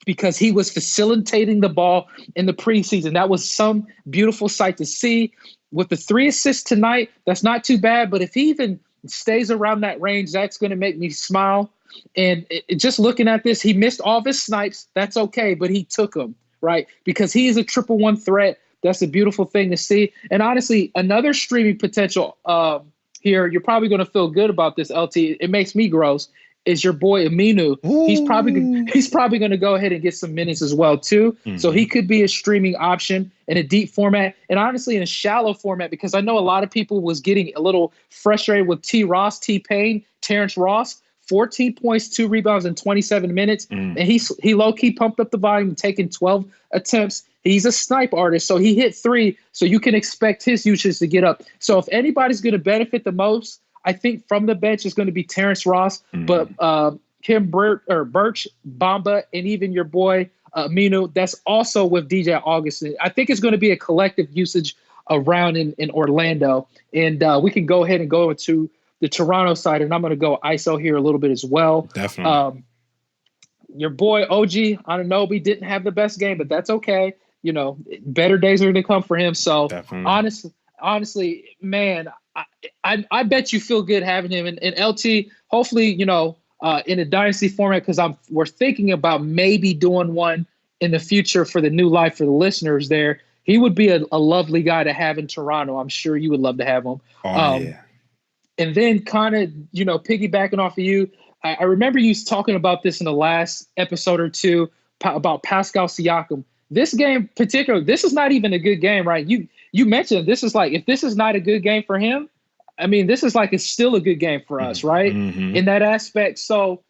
because he was facilitating the ball in the preseason. That was some beautiful sight to see. With the 3 assists tonight, that's not too bad. But if he even stays around that range, that's going to make me smile. And just looking at this, he missed all of his snipes. That's okay, but he took them, right? Because he is a 1-1 threat. That's a beautiful thing to see. And honestly, another streaming potential here, you're probably going to feel good about this, LT. It makes me gross. Is your boy Aminu. Ooh. He's probably going to go ahead and get some minutes as well too. So he could be a streaming option in a deep format, and honestly in a shallow format, because I know a lot of people was getting a little frustrated with Terrence Ross, 14 points, 2 rebounds in 27 minutes, and he low key pumped up the volume, taking 12 attempts. He's a snipe artist, so he hit 3. So you can expect his usage to get up. So if anybody's going to benefit the most, I think from the bench is going to be Terrence Ross, but Khem Birch, Bamba, and even your boy Aminu. That's also with DJ Augustin. I think it's going to be a collective usage around in Orlando, and we can go ahead and go into the Toronto side, and I'm going to go ISO here a little bit as well. Definitely. Your boy OG Anunoby didn't have the best game, but that's okay. Better days are going to come for him. So honestly, man, I bet you feel good having him. And LT, hopefully, in a dynasty format because we're thinking about maybe doing one in the future for the new life for the listeners there. He would be a lovely guy to have in Toronto. I'm sure you would love to have him. Oh, yeah. And then kind of, piggybacking off of you, I remember you talking about this in the last episode or two about Pascal Siakam. This game particularly, this is not even a good game, right? You mentioned this is like, if this is not a good game for him, I mean, this is like, it's still a good game for us, right? Mm-hmm. In that aspect. So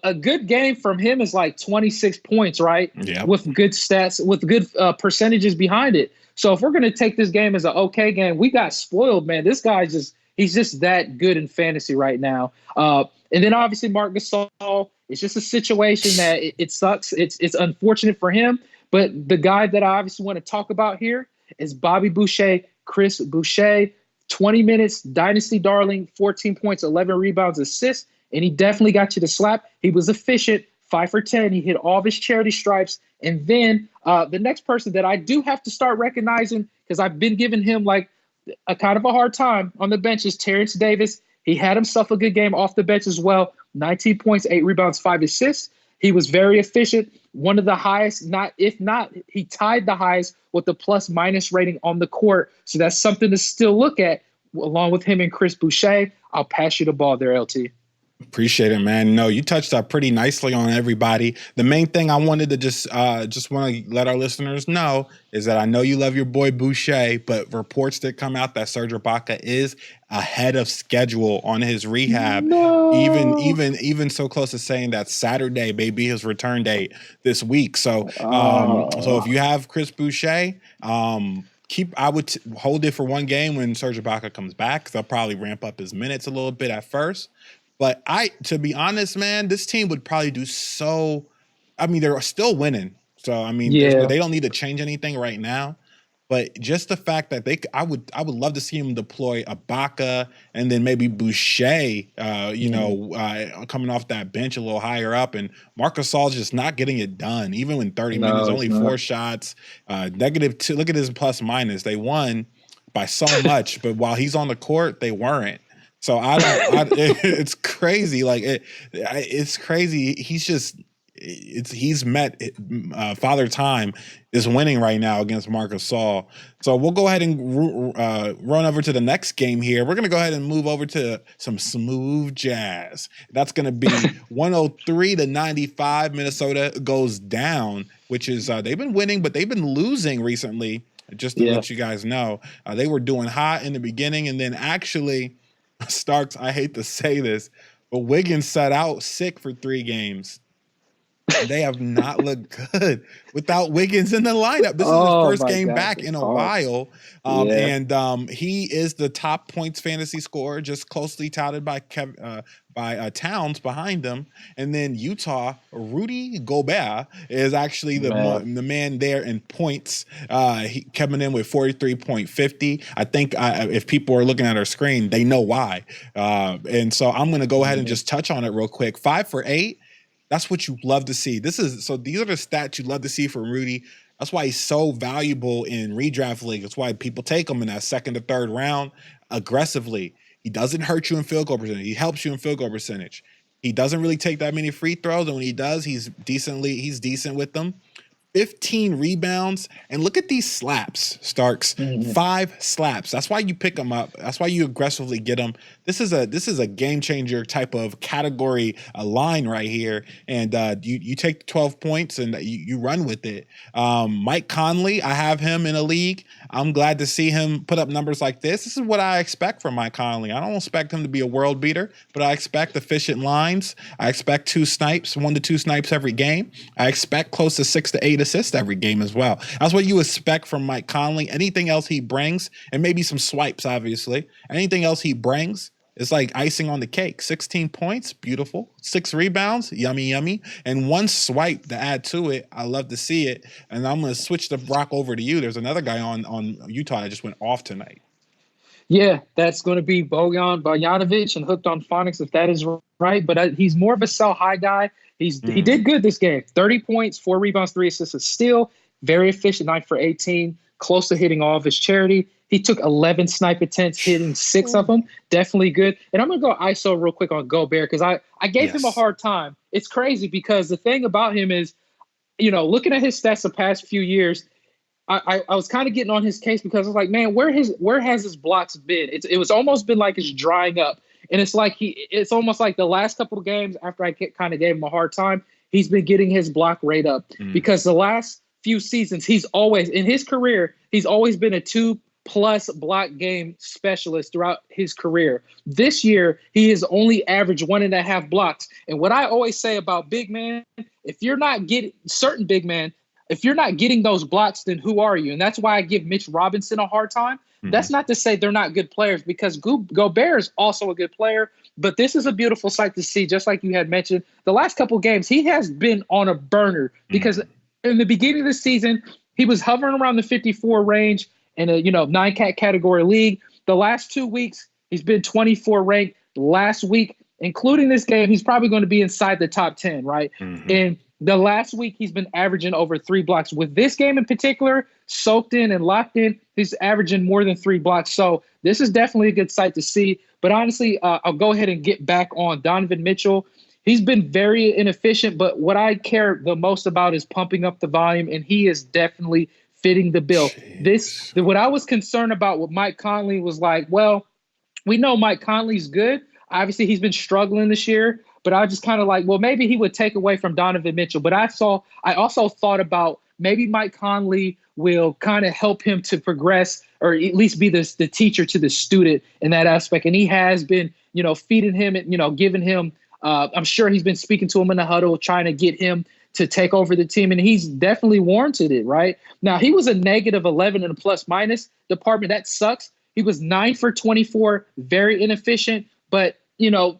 a good game from him is like 26 points, right? Yep. With good stats, with good percentages behind it. So if we're going to take this game as an okay game, we got spoiled, man. This guy he's just that good in fantasy right now. And then obviously Marc Gasol, it's just a situation that it sucks. It's unfortunate for him. But the guy that I obviously want to talk about here is Bobby Boucher, Chris Boucher, 20 minutes, dynasty darling, 14 points, 11 rebounds, assists. And he definitely got you to slap. He was efficient, 5 for 10. He hit all of his charity stripes. And then the next person that I do have to start recognizing, because I've been giving him like a kind of a hard time on the bench, is Terrence Davis. He had himself a good game off the bench as well. 19 points, 8 rebounds, 5 assists. He was very efficient. One of the highest, he tied the highest with the plus-minus rating on the court. So that's something to still look at, along with him and Chris Boucher. I'll pass you the ball there, LT. Appreciate it, man. No, you touched up pretty nicely on everybody. The main thing I wanted to just want to let our listeners know is that I know you love your boy Boucher, but reports that come out that Serge Ibaka is ahead of schedule on his rehab. No. Even so close to saying that Saturday may be his return date this week. So, so if you have Chris Boucher, I would hold it for one game when Serge Ibaka comes back, because they'll probably ramp up his minutes a little bit at first. But to be honest, man, this team would probably do so. I mean, they're still winning. So, I mean, they don't need to change anything right now. But just the fact that I would love to see him deploy Ibaka and then maybe Boucher, coming off that bench a little higher up. And Marc Gasol's just not getting it done, even in 30 minutes, only 4 shots, -2. Look at his plus minus. They won by so much, but while he's on the court, they weren't. So it's crazy. Like it's crazy. He's met Father Time is winning right now against Marc Gasol. So we'll go ahead and run over to the next game here. We're going to go ahead and move over to some smooth jazz. That's going to be 103-95. Minnesota goes down, which is they've been winning, but they've been losing recently. Just to let you guys know, they were doing hot in the beginning, and then actually, Starks, I hate to say this, but Wiggins sat out sick for 3 games. They have not looked good without Wiggins in the lineup. This is his first game back in a while. And he is the top points fantasy scorer, just closely touted by Towns behind him. And then Utah, Rudy Gobert is actually the man there in points. He coming in with 43.50. I think if people are looking at our screen, they know why. And so I'm going to go ahead and just touch on it real quick. 5 for 8. That's what you love to see. These are the stats you love to see from Rudy. That's why he's so valuable in redraft leagues. That's why people take him in that 2nd or 3rd round aggressively. He doesn't hurt you in field goal percentage. He helps you in field goal percentage. He doesn't really take that many free throws, and when he does, he's decent with them. 15 rebounds, and look at these slaps, Starks. 5 slaps. That's why you pick them up. That's why you aggressively get them. This is a game changer type of category, a line right here. And you take the 12 points and you run with it. Mike Conley, I have him in a league. I'm glad to see him put up numbers like this. This is what I expect from Mike Conley. I don't expect him to be a world beater, but I expect efficient lines. I expect 1 to 2 snipes every game. I expect close to 6 to 8 assists every game as well. That's what you expect from Mike Conley. Anything else he brings, and maybe some swipes, obviously. Anything else he brings, it's like icing on the cake. 16 points, beautiful. 6 rebounds, yummy, yummy. And 1 swipe to add to it. I love to see it. And I'm going to switch the rock over to you. There's another guy on Utah that just went off tonight. Yeah, that's going to be Bojan Bogdanovic and Hooked on Phonics, if that is right. But he's more of a sell-high guy. He did good this game. 30 points, 4 rebounds, 3 assists, a steal. Very efficient, 9 for 18. Close to hitting all of his charity. He took 11 snipe attempts, hitting 6 of them. Definitely good. And I'm going to go ISO real quick on Gobert because I gave him a hard time. It's crazy because the thing about him is, looking at his stats the past few years, I was kind of getting on his case because I was like, man, where has his blocks been? It was almost been like it's drying up. And it's like it's almost like the last couple of games after I kind of gave him a hard time, he's been getting his block rate up because the last few seasons, he's always in his career, he's always been a 2+ block game specialist throughout his career. This year, he has only averaged 1.5 blocks. And what I always say about big man, if you're not getting certain big man, if you're not getting those blocks, then who are you? And that's why I give Mitch Robinson a hard time. That's not to say they're not good players because Gobert is also a good player. But this is a beautiful sight to see, just like you had mentioned. The last couple of games, he has been on a burner because in the beginning of the season, he was hovering around the 54 range in a 9-cat category league. The last 2 weeks, he's been 24 ranked. Last week, including this game, he's probably going to be inside the top 10, right? And the last week, he's been averaging over 3 blocks. With this game in particular, soaked in and locked in, he's averaging more than 3 blocks. So this is definitely a good sight to see. But honestly, I'll go ahead and get back on Donovan Mitchell. He's been very inefficient, but what I care the most about is pumping up the volume, and he is definitely fitting the bill. What I was concerned about with Mike Conley was like, well, we know Mike Conley's good. Obviously, he's been struggling this year. But I just kind of like, well, maybe he would take away from Donovan Mitchell. But I also thought about maybe Mike Conley will kind of help him to progress or at least be the teacher to the student in that aspect. And he has been, feeding him and, giving him I'm sure he's been speaking to him in the huddle, trying to get him to take over the team. And he's definitely warranted it, right? Now, he was a negative 11 in the plus minus department. That sucks. He was 9 for 24, very inefficient. But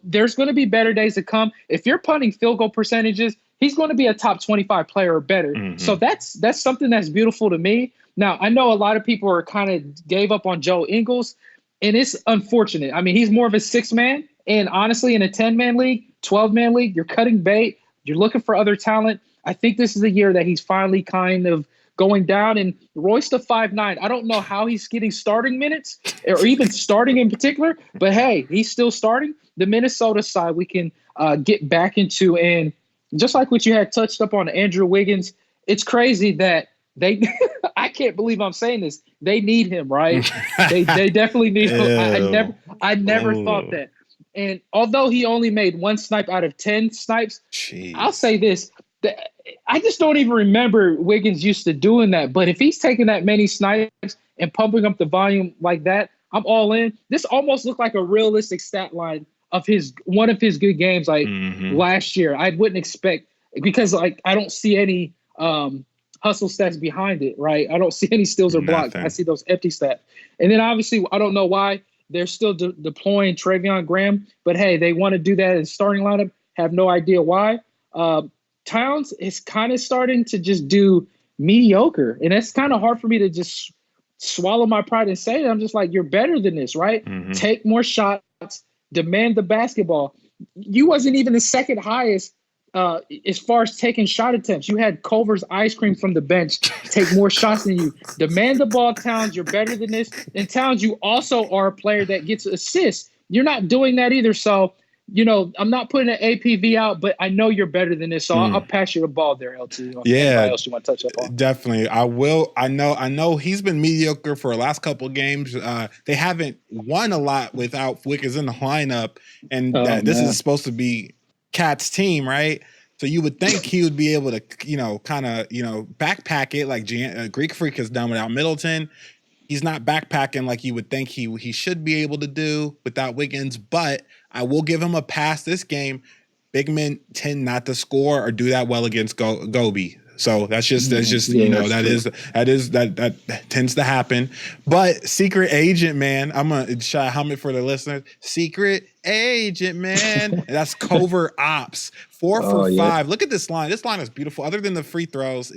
there's going to be better days to come. If you're punting field goal percentages, he's going to be a top 25 player or better. So that's something that's beautiful to me. Now, I know a lot of people are kind of gave up on Joe Ingles, and it's unfortunate. I mean, he's more of a 6-man. And honestly, in a 10-man league, 12-man league, you're cutting bait. You're looking for other talent. I think this is the year that he's finally kind of going down. And Royce to 5'9". I don't know how he's getting starting minutes or even starting in particular, but hey, he's still starting. The Minnesota side we can get back into. And just like what you had touched up on Andrew Wiggins, it's crazy that they – I can't believe I'm saying this. They need him, right? they definitely need him. I never thought that. And although he only made 1 snipe out of 10 snipes, I'll say this. I just don't even remember Wiggins used to doing that. But if he's taking that many snipes and pumping up the volume like that, I'm all in. This almost looked like a realistic stat line of one of his good games last year. I wouldn't expect because I don't see any hustle stats behind it, right? I don't see any steals or blocks. I see those empty stats. And then obviously I don't know why they're still deploying Travion Graham, but hey, they want to do that in starting lineup. Have no idea why. Towns is kind of starting to just do mediocre, and it's kind of hard for me to just swallow my pride and say it. I'm just like, you're better than this, right? Take more shots, demand the basketball. You wasn't even the second highest as far as taking shot attempts. You had Culver's ice cream from the bench take more shots than you. Demand the ball, Towns. You're better than this. And Towns, you also are a player that gets assists. You're not doing that either. So, I'm not putting an APV out, but I know you're better than this. So I'll pass you the ball there, LT. Anybody else you want to touch up on? Definitely. I will. I know he's been mediocre for the last couple of games. They haven't won a lot without Wiggins in the lineup. And this is supposed to be Cat's team, right? So you would think he would be able to, kind of, backpack it like Greek Freak has done without Middleton. He's not backpacking like you would think he should be able to do without Wiggins, but I will give him a pass this game. Big men tend not to score or do that well against Gobe. So that tends to happen. But secret agent, man, I'm gonna try to hum it for the listeners. Secret agent, man. That's covert ops. 4 for 5. Look at this line. This line is beautiful. Other than the free throws,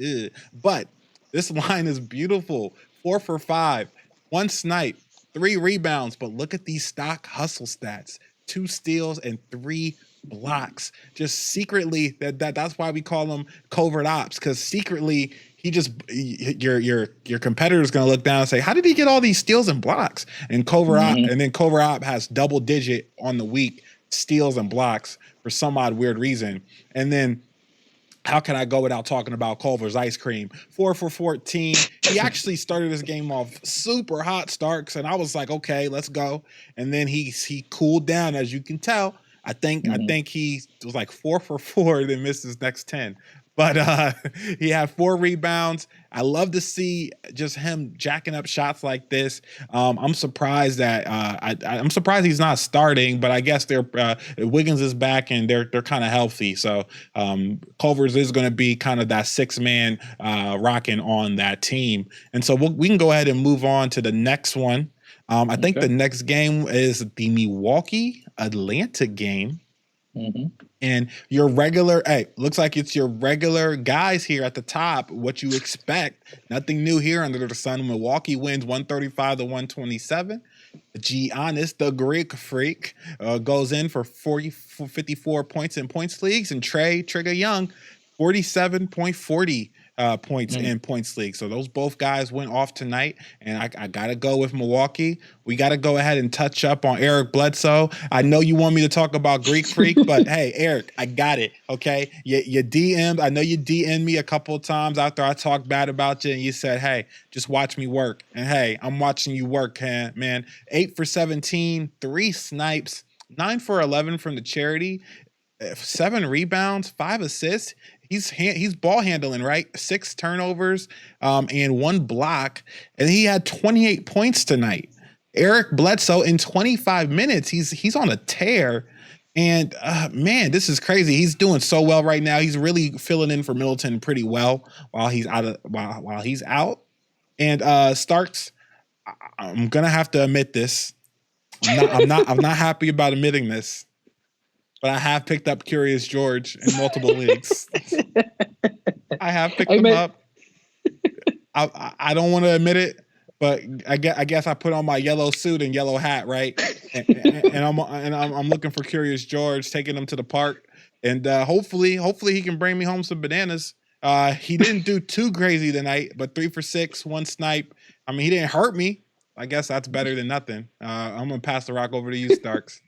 but this line is beautiful. 4 for 5, 1 snipe, 3 rebounds. But look at these stock hustle stats: 2 steals and 3 blocks. Just secretly, that's why we call him covert ops, because secretly your competitor is going to look down and say, how did he get all these steals and blocks? And Kovarov has double digit on the week steals and blocks for some odd weird reason. And then how can I go without talking about Culver's ice cream? 4 for 14. He actually started this game off super hot Starks, and I was like, okay, let's go. And then he cooled down, as you can tell. I think he was like 4 for 4, then missed his next 10. But he had 4 rebounds. I love to see just him jacking up shots like this. I'm surprised that I'm surprised he's not starting, but I guess Wiggins is back and they're kind of healthy. So Culver's is going to be kind of that 6-man rocking on that team. And so we can go ahead and move on to the next one. I think the next game is the Milwaukee Atlanta game. Mm-hmm. And your regular, looks like it's your regular guys here at the top. What you expect? Nothing new here under the sun. Milwaukee wins 135-127. Giannis, the Greek freak, goes in for 54 points in points leagues, and Trigger Young, 47.40 points in points league. So those both guys went off tonight, and I got to go with Milwaukee. We got to go ahead and touch up on Eric Bledsoe. I know you want me to talk about Greek Freak, but hey, Eric, I got it, okay? You DM'd. I know you DM'd me a couple of times after I talked bad about you, and you said, hey, just watch me work. And hey, I'm watching you work, man. 8 for 17, 3 snipes, 9 for 11 from the charity, 7 rebounds, 5 assists. He's ball handling, right? 6 turnovers and 1 block. And he had 28 points tonight. Eric Bledsoe in 25 minutes. He's on a tear. And man, this is crazy. He's doing so well right now. He's really filling in for Middleton pretty well while he's out. And Starks, I'm gonna have to admit this. I'm not happy about admitting this. But I have picked up Curious George in multiple leagues. I have picked him up. I don't want to admit it, but I guess I put on my yellow suit and yellow hat, right? And I'm looking for Curious George, taking him to the park, and hopefully he can bring me home some bananas. He didn't do too crazy tonight, but 3 for 6, 1 snipe. I mean, he didn't hurt me. I guess that's better than nothing. I'm gonna pass the rock over to you, Starks.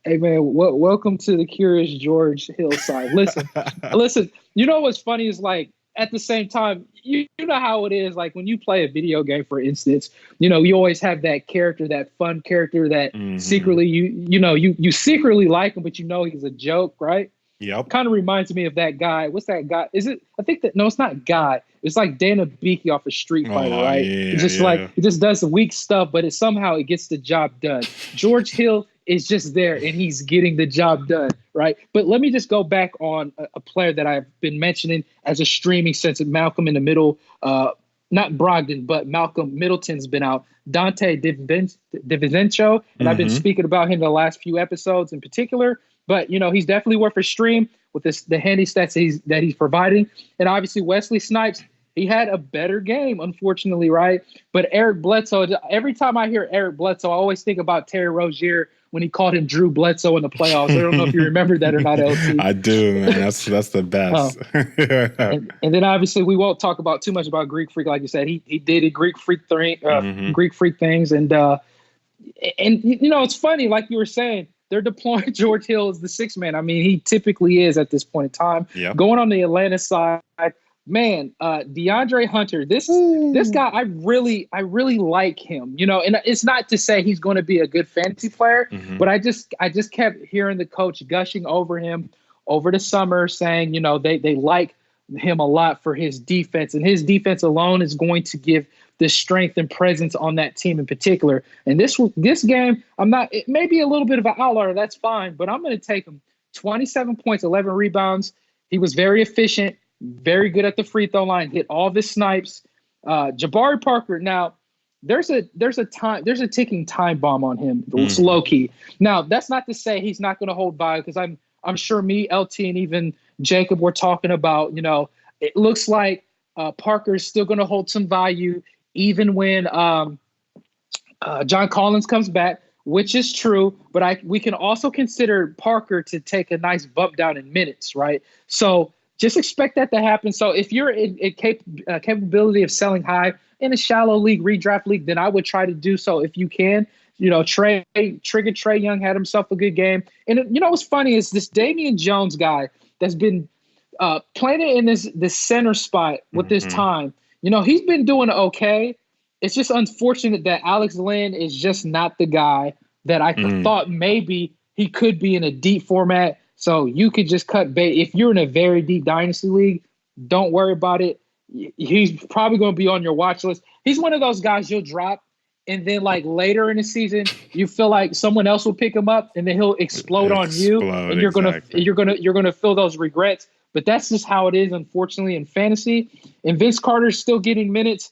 Hey man, welcome to the Curious George hillside. Listen. You know what's funny is, like, at the same time, you know how it is. Like when you play a video game, for instance, you always have that character, that fun character that secretly you secretly like him, but he's a joke, right? Yep. Kind of reminds me of that guy. What's that guy? Is it? I think that no, it's not Guy. It's like Dana Beaky off of Street Fighter, right? Yeah, it's just like he just does the weak stuff, but somehow it gets the job done. George Hill is just there, and he's getting the job done, right? But let me just go back on a player that I've been mentioning as a streaming since Malcolm in the Middle, not Brogdon, but Malcolm Middleton's been out. Dante DiVincenzo, and I've been speaking about him the last few episodes in particular. But he's definitely worth a stream with the handy stats that he's providing, and obviously Wesley Snipes. He had a better game, unfortunately, right? But Eric Bledsoe, every time I hear Eric Bledsoe, I always think about Terry Rozier when he called him Drew Bledsoe in the playoffs. I don't know if you remember that or not, LT. I do, man. That's the best. And then obviously we won't talk about too much about Greek Freak, like you said. He did a Greek Freak things, and it's funny, like you were saying. They're deploying George Hill as the 6th man. I mean, he typically is at this point in time. Yep. Going on the Atlanta side, man, DeAndre Hunter, this guy, I really like him. And it's not to say he's going to be a good fantasy player, but I just kept hearing the coach gushing over him over the summer, saying, they like him a lot for his defense, and his defense alone is going to give the strength and presence on that team in particular. And this game, it may be a little bit of an outlier, that's fine, but I'm going to take him 27 points, 11 rebounds. He was very efficient, very good at the free throw line, hit all of his snipes. Jabari Parker, now there's a ticking time bomb on him. It's low key. Now, that's not to say he's not going to hold by, because I'm sure me, LT, and even Jacob were talking about, it looks like Parker is still going to hold some value even when John Collins comes back, which is true. But we can also consider Parker to take a nice bump down in minutes, right? So just expect that to happen. So if you're in capability of selling high in a shallow league, redraft league, then I would try to do so if you can. Trey Young had himself a good game. And what's funny is this Damian Jones guy that's been playing it in this center spot with this time. He's been doing okay. It's just unfortunate that Alex Lynn is just not the guy that I thought maybe he could be in a deep format. So you could just cut bait. If you're in a very deep dynasty league, don't worry about it. He's probably going to be on your watch list. He's one of those guys you'll drop, and then like later in the season, you feel like someone else will pick him up, and then he'll explode on you, and you're gonna feel those regrets. But that's just how it is, unfortunately, in fantasy. And Vince Carter's still getting minutes.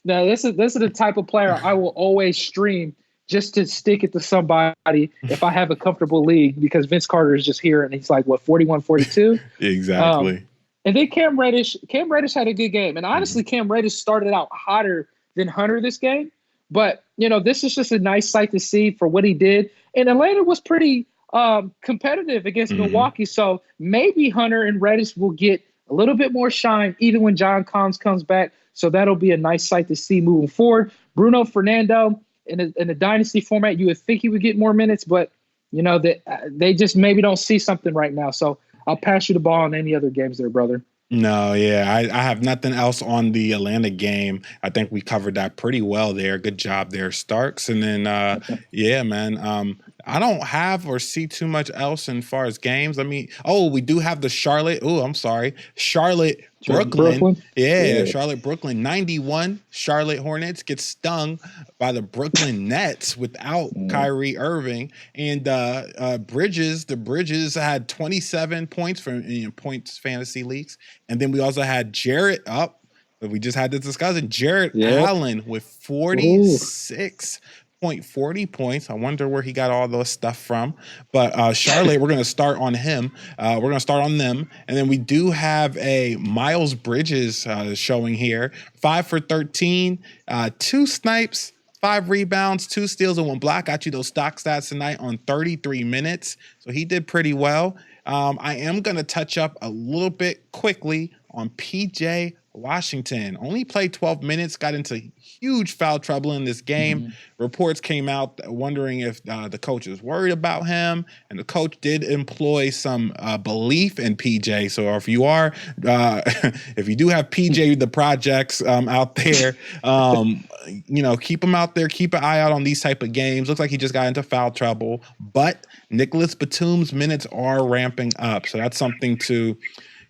Now, this is the type of player I will always stream just to stick it to somebody if I have a comfortable league, because Vince Carter is just here and he's like, 41, 42? Exactly. And then Cam Reddish had a good game. And honestly, Cam Reddish started out hotter than Hunter this game. But, this is just a nice sight to see for what he did. And Atlanta was pretty competitive against Milwaukee. So maybe Hunter and Reddish will get a little bit more shine even when John Collins comes back. So that'll be a nice sight to see moving forward. Bruno Fernando, in a dynasty format, you would think he would get more minutes, but they just maybe don't see something right now. So I'll pass you the ball on any other games there, brother. No, yeah, I have nothing else on the Atlanta game. I think we covered that pretty well there. Good job there, Starks. And then, yeah, man, I don't have or see too much else as far as games. I mean, we do have the Charlotte. Brooklyn. Yeah, Charlotte, Brooklyn, 91. Charlotte Hornets get stung by the Brooklyn Nets without Kyrie Irving. And the Bridges had 27 points from points fantasy leagues. And then we also had Jarrett up. We just had this discussion. Jarrett Allen with 46.40 points. I wonder where he got all those stuff from. But Charlotte, we're going to start on him. We're going to start on them. And then we do have a Miles Bridges showing here. 5 for 13, 2 snipes, 5 rebounds, 2 steals, and 1 block. Got you those stock stats tonight on 33 minutes. So he did pretty well. I am going to touch up a little bit quickly on PJ Washington. Only played 12 minutes, got into huge foul trouble in this game. Reports came out wondering if the coach is worried about him, and the coach did employ some belief in PJ. So if you are, if you do have PJ the projects out there, keep him out there. Keep an eye out on these type of games. Looks like he just got into foul trouble, but Nicholas Batum's minutes are ramping up, so that's something to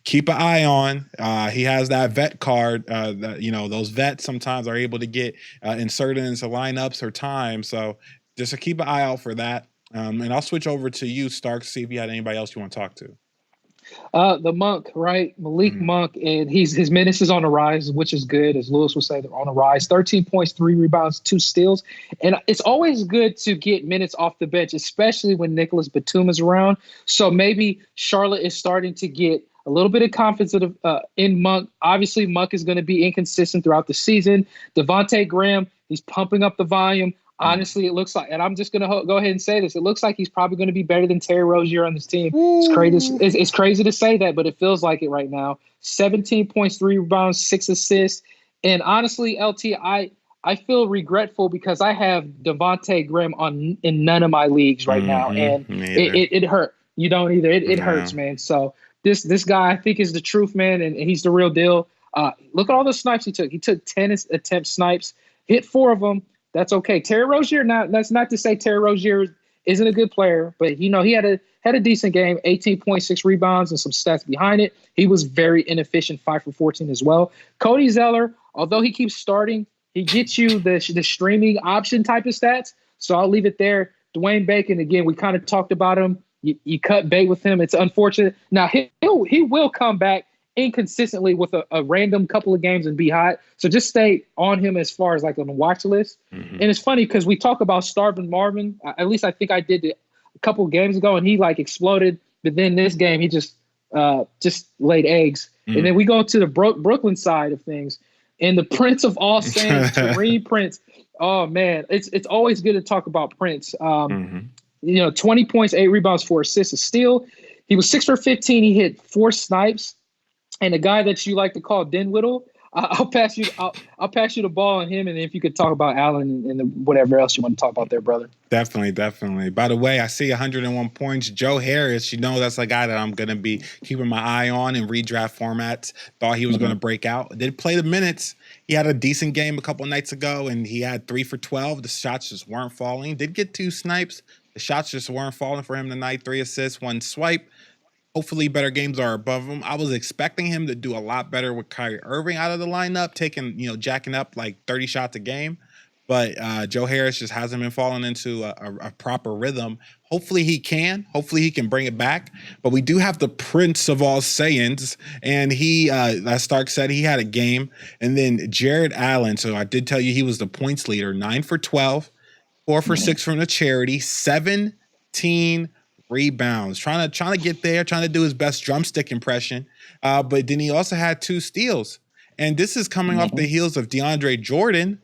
keep an eye on. He has that vet card that, those vets sometimes are able to get inserted into lineups or time. So just to keep an eye out for that. And I'll switch over to you, Stark, see if you had anybody else you want to talk to. The Monk, right? Malik Monk, and his minutes is on the rise, which is good. As Lewis would say, they're on the rise. 13 points, 3 rebounds, 2 steals. And it's always good to get minutes off the bench, especially when Nicholas Batum is around. So maybe Charlotte is starting to get a little bit of confidence in Monk. Obviously, Monk is going to be inconsistent throughout the season. Devontae Graham, he's pumping up the volume. Honestly, it looks like, and I'm just going to go ahead and say this, it looks like he's probably going to be better than Terry Rozier on this team. It's crazy to say that, but it feels like it right now. 17 points, 3 rebounds, 6 assists. And honestly, LT, I feel regretful because I have Devontae Graham in none of my leagues right now, and it hurt. You don't either. It hurts, man. So this guy, I think, is the truth, man, and he's the real deal. Look at all the snipes he took. He took 10 attempt snipes, hit 4 of them. That's okay. Terry Rozier, that's not to say Terry Rozier isn't a good player, but he had a decent game, 18.6 rebounds and some stats behind it. He was very inefficient, 5 for 14 as well. Cody Zeller, although he keeps starting, he gets you the streaming option type of stats. So I'll leave it there. Dwayne Bacon, again, we kind of talked about him. You cut bait with him. It's unfortunate. Now, he will come back inconsistently with a random couple of games and be hot. So just stay on him as far as like on the watch list. And it's funny because we talk about starving Marvin. At least I think I did a couple of games ago, and he like exploded. But then this game, he just laid eggs. And then we go to the Brooklyn side of things, and the Prince of all Saints, Taurean Prince. Oh man, it's always good to talk about Prince. 20 points, 8 rebounds, 4 assists, a steal. He was 6 for 15. He hit 4 snipes. And the guy that you like to call Dinwiddie, I'll pass you the ball on him, and if you could talk about Allen and whatever else you want to talk about there, brother. Definitely. By the way, I see 101 points. Joe Harris, that's a guy that I'm going to be keeping my eye on in redraft formats. Thought he was going to break out. Did play the minutes. He had a decent game a couple nights ago, and he had 3 for 12. The shots just weren't falling. Did get 2 snipes. The shots just weren't falling for him tonight. 3 assists, 1 swipe. Hopefully better games are above him. I was expecting him to do a lot better with Kyrie Irving out of the lineup, jacking up like 30 shots a game. But Joe Harris just hasn't been falling into a proper rhythm. Hopefully he can bring it back. But we do have the Prince of all Saiyans. And he, as Stark said, he had a game. And then Jared Allen. So I did tell you he was the points leader. 9 for 12, 4 for 6 from the charity, 17 rebounds, trying to get there, trying to do his best drumstick impression. But then he also had 2 steals. And this is coming off the heels of DeAndre Jordan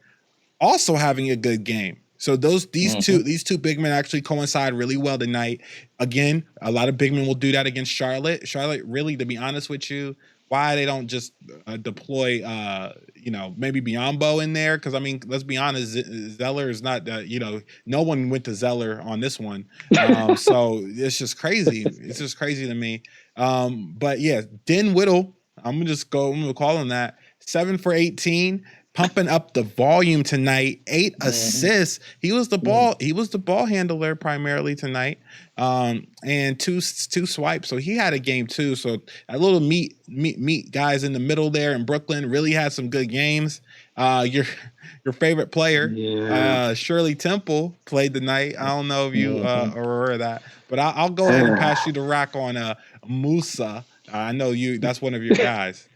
also having a good game. So these two big men actually coincide really well tonight. Again, a lot of big men will do that against Charlotte. Charlotte, really, to be honest with you, why they don't just deploy, maybe Biyombo in there? Because, I mean, let's be honest, Zeller is not, no one went to Zeller on this one. So it's just crazy. It's just crazy to me. But, yeah, Dinwiddie, I'm going to call him that, 7 for 18. Pumping up the volume tonight, 8 assists. He was the ball handler primarily tonight, and two swipes. So he had a game too. So a little meat guys in the middle there in Brooklyn really had some good games. Your favorite player, Shirley Temple, played tonight. I don't know if you are aware of that, but I'll go ahead and pass you the rock on Musa. I know you. That's one of your guys.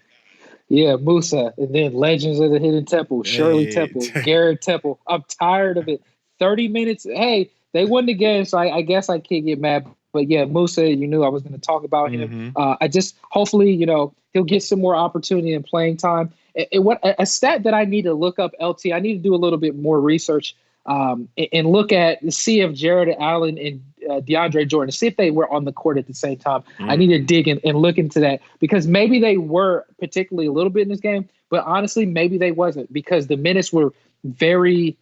Yeah, Musa, and then Legends of the Hidden Temple, Shirley Temple, Garrett Temple. I'm tired of it. 30 minutes. Hey, they won the game, so I guess I can't get mad. But yeah, Musa, you knew I was going to talk about him. I just hopefully, he'll get some more opportunity and playing time. A stat that I need to look up, LT, I need to do a little bit more research and look at, see if Jared Allen and DeAndre Jordan, see if they were on the court at the same time. I need to dig in and look into that, because maybe they were particularly a little bit in this game, but honestly, maybe they wasn't, because the minutes were very,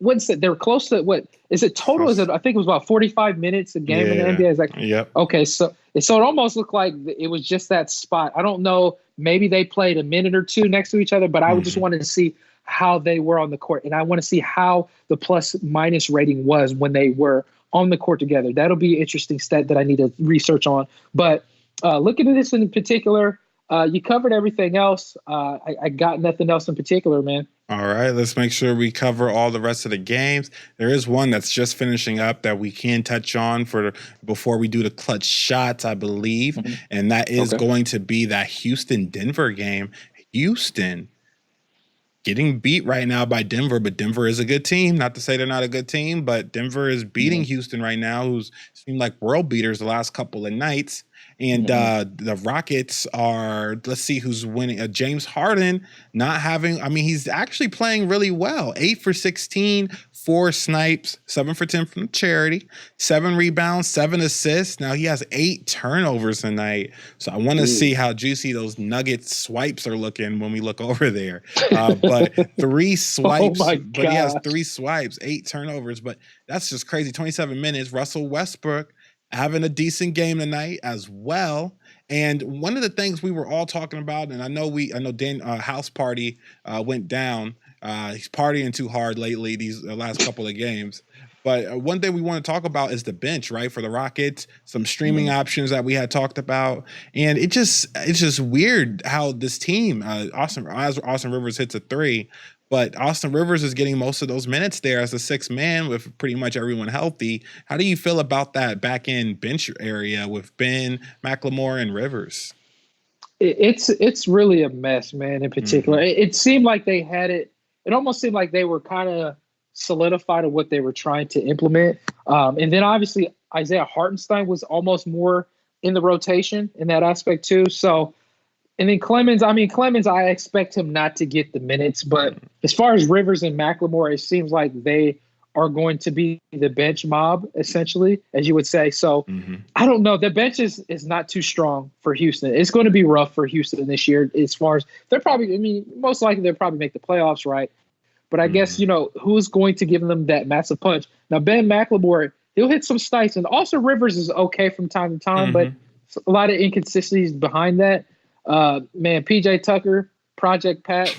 they were close to, what is it total? Is it, I think it was about 45 minutes a game in the NBA. Is like, okay. So it almost looked like it was just that spot. I don't know. Maybe they played a minute or two next to each other, but I would just wanted to see how they were on the court. And I want to see how the plus minus rating was when they were on the court together. That'll be an interesting stat that I need to research on. But looking at this in particular, you covered everything else. I got nothing else in particular, man. All right, let's make sure we cover all the rest of the games. There is one that's just finishing up that we can touch on before we do the clutch shots, I believe. And that is going to be that Houston-Denver game. Houston getting beat right now by Denver, but Denver is a good team. Not to say they're not a good team, but Denver is beating Houston right now, who's seemed like world beaters the last couple of nights. And the Rockets are, let's see who's winning. James Harden not having, he's actually playing really well. 8 for 16, 4 snipes, 7 for 10 from charity, 7 rebounds, 7 assists. Now he has 8 turnovers tonight. So I want to see how juicy those Nuggets swipes are looking when we look over there. But 3 swipes, but he has 3 swipes, 8 turnovers. But that's just crazy. 27 minutes. Russell Westbrook having a decent game tonight as well. And one of the things we were all talking about, and I know Dan House Party went down. He's partying too hard lately these last couple of games. But one thing we want to talk about is the bench, right, for the Rockets. Some streaming options that we had talked about, and it's just weird how this team, Austin Rivers hits a 3. But Austin Rivers is getting most of those minutes there as a 6th man with pretty much everyone healthy. How do you feel about that back end bench area with Ben, McLemore, and Rivers? It's really a mess, man, in particular. It seemed like they had it. It almost seemed like they were kind of solidified of what they were trying to implement. And then obviously Isaiah Hartenstein was almost more in the rotation in that aspect too. So, and then Clemens, I expect him not to get the minutes, but as far as Rivers and McLemore, it seems like they are going to be the bench mob, essentially, as you would say. So I don't know. The bench is not too strong for Houston. It's going to be rough for Houston this year as far as most likely they'll probably make the playoffs, right? But I guess, who's going to give them that massive punch? Now, Ben McLemore, he'll hit some snites, and also Rivers is okay from time to time, but a lot of inconsistencies behind that. PJ Tucker, Project Pat,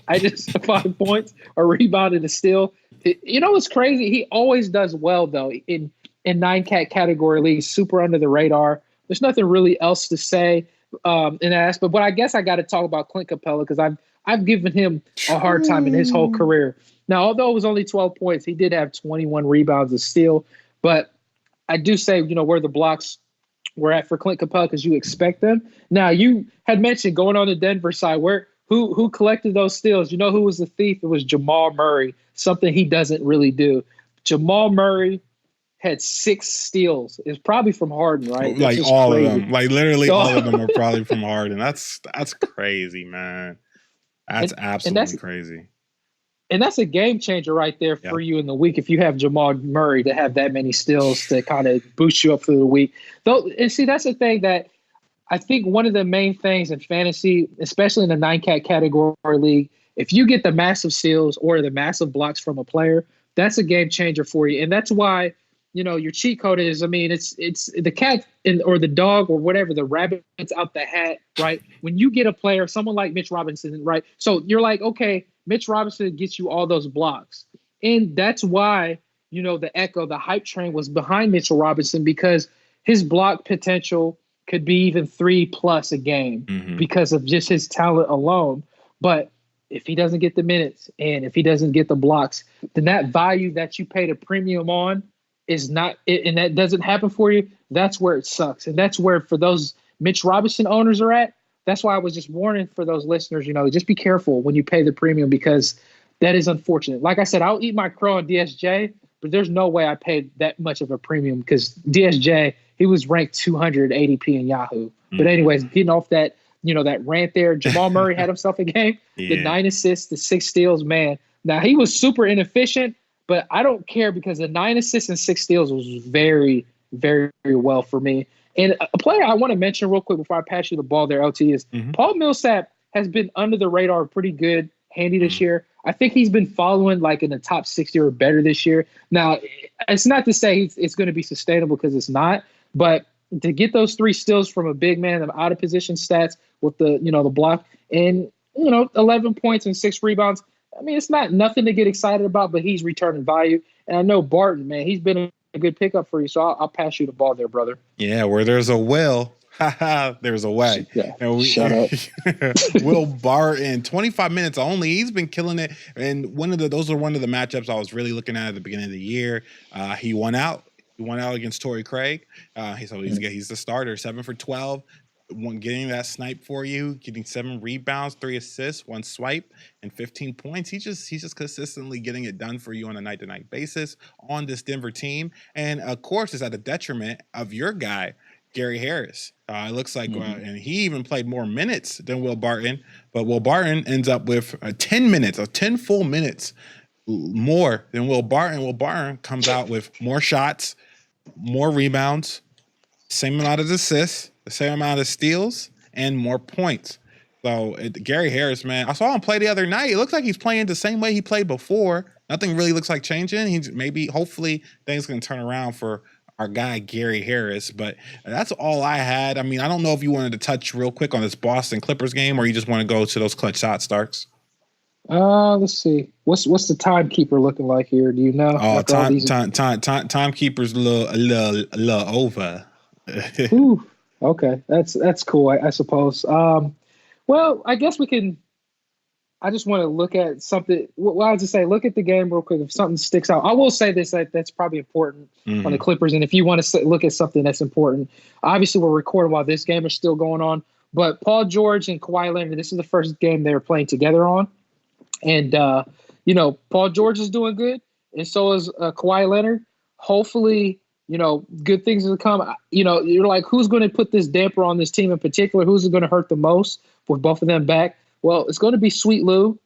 I just 5 points, a rebound, and a steal. It's crazy. He always does well, though, in 9-cat category leagues, super under the radar. There's nothing really else to say in that aspect. But I guess I got to talk about Clint Capella because I've given him a hard time in his whole career. Now, although it was only 12 points, he did have 21 rebounds, a steal. But I do say, where the blocks were at for Clint Capella because you expect them. Now, you had mentioned going on the Denver side, who collected those steals? Who was the thief? It was Jamal Murray, something he doesn't really do. Jamal Murray had 6 steals. It's probably from Harden, right? Like all crazy. Of them. Like literally all of them are probably from Harden. That's crazy, man. That's absolutely crazy. And that's a game changer right there for you in the week if you have Jamal Murray to have that many steals to kind of boost you up through the week. And see, that's the thing that I think one of the main things in fantasy, especially in the 9-cat category league, if you get the massive steals or the massive blocks from a player, that's a game changer for you. And that's why, your cheat code is, it's the cat or the dog or whatever, the rabbit's out the hat, right? When you get a player, someone like Mitch Robinson, right? So you're like, okay, Mitch Robinson gets you all those blocks. And that's why, the hype train was behind Mitchell Robinson because his block potential could be even 3+ a game because of just his talent alone. But if he doesn't get the minutes and if he doesn't get the blocks, then that value that you paid a premium on is not, and that doesn't happen for you. That's where it sucks. And that's where for those Mitch Robinson owners are at. That's why I was just warning for those listeners, just be careful when you pay the premium because that is unfortunate. Like I said, I'll eat my crow on DSJ, but there's no way I paid that much of a premium because DSJ, he was ranked 200 ADP in Yahoo. But anyways, getting off that, that rant there, Jamal Murray had himself a game, the 9 assists, the 6 steals, man. Now, he was super inefficient, but I don't care because the 9 assists and 6 steals was very, very, very well for me. And a player I want to mention real quick before I pass you the ball there, LT, is Paul Millsap has been under the radar pretty good, handy this year. I think he's been following like in the top 60 or better this year. Now, it's not to say it's going to be sustainable because it's not, but to get those 3 steals from a big man of out of position stats with the, the block and, 11 points and 6 rebounds. It's not nothing to get excited about, but he's returning value. And I know Barton, man, he's been a good pickup for you. So I'll pass you the ball there, brother. Yeah, where there's a will, there's a way. Yeah, shut up. Will Barton, 25 minutes only. He's been killing it. And those are one of the matchups I was really looking at the beginning of the year. He won out. He won out against Torrey Craig. He's the starter, 7 for 12. Getting that snipe for you, getting 7 rebounds, 3 assists, 1 swipe, and 15 points. He's just consistently getting it done for you on a night-to-night basis on this Denver team. And of course, it's at the detriment of your guy, Gary Harris. It looks like, and he even played more minutes than Will Barton, but Will Barton ends up with 10 full minutes more than Will Barton. Will Barton comes out with more shots, more rebounds, same amount of assists, the same amount of steals, and more points. So Gary Harris, man, I saw him play the other night. It looks like he's playing the same way he played before. Nothing really looks like changing. Hopefully things can turn around for our guy Gary Harris. But that's all I had. I don't know if you wanted to touch real quick on this Boston Clippers game or you just want to go to those clutch shots, Starks. Let's see. What's the timekeeper looking like here? Do you know? Oh, timekeeper's a little over. Ooh, okay, that's cool. I suppose. Well, I guess we can. I just want to look at something. Well, I was just say, look at the game real quick. If something sticks out, I will say this: that's probably important on the Clippers. And if you want to look at something that's important, obviously we're recording while this game is still going on. But Paul George and Kawhi Leonard, this is the first game they were playing together on, and Paul George is doing good, and so is Kawhi Leonard. Hopefully, good things will come. You're like, who's going to put this damper on this team in particular? Who's going to hurt the most with both of them back? Well, it's going to be Sweet Lou,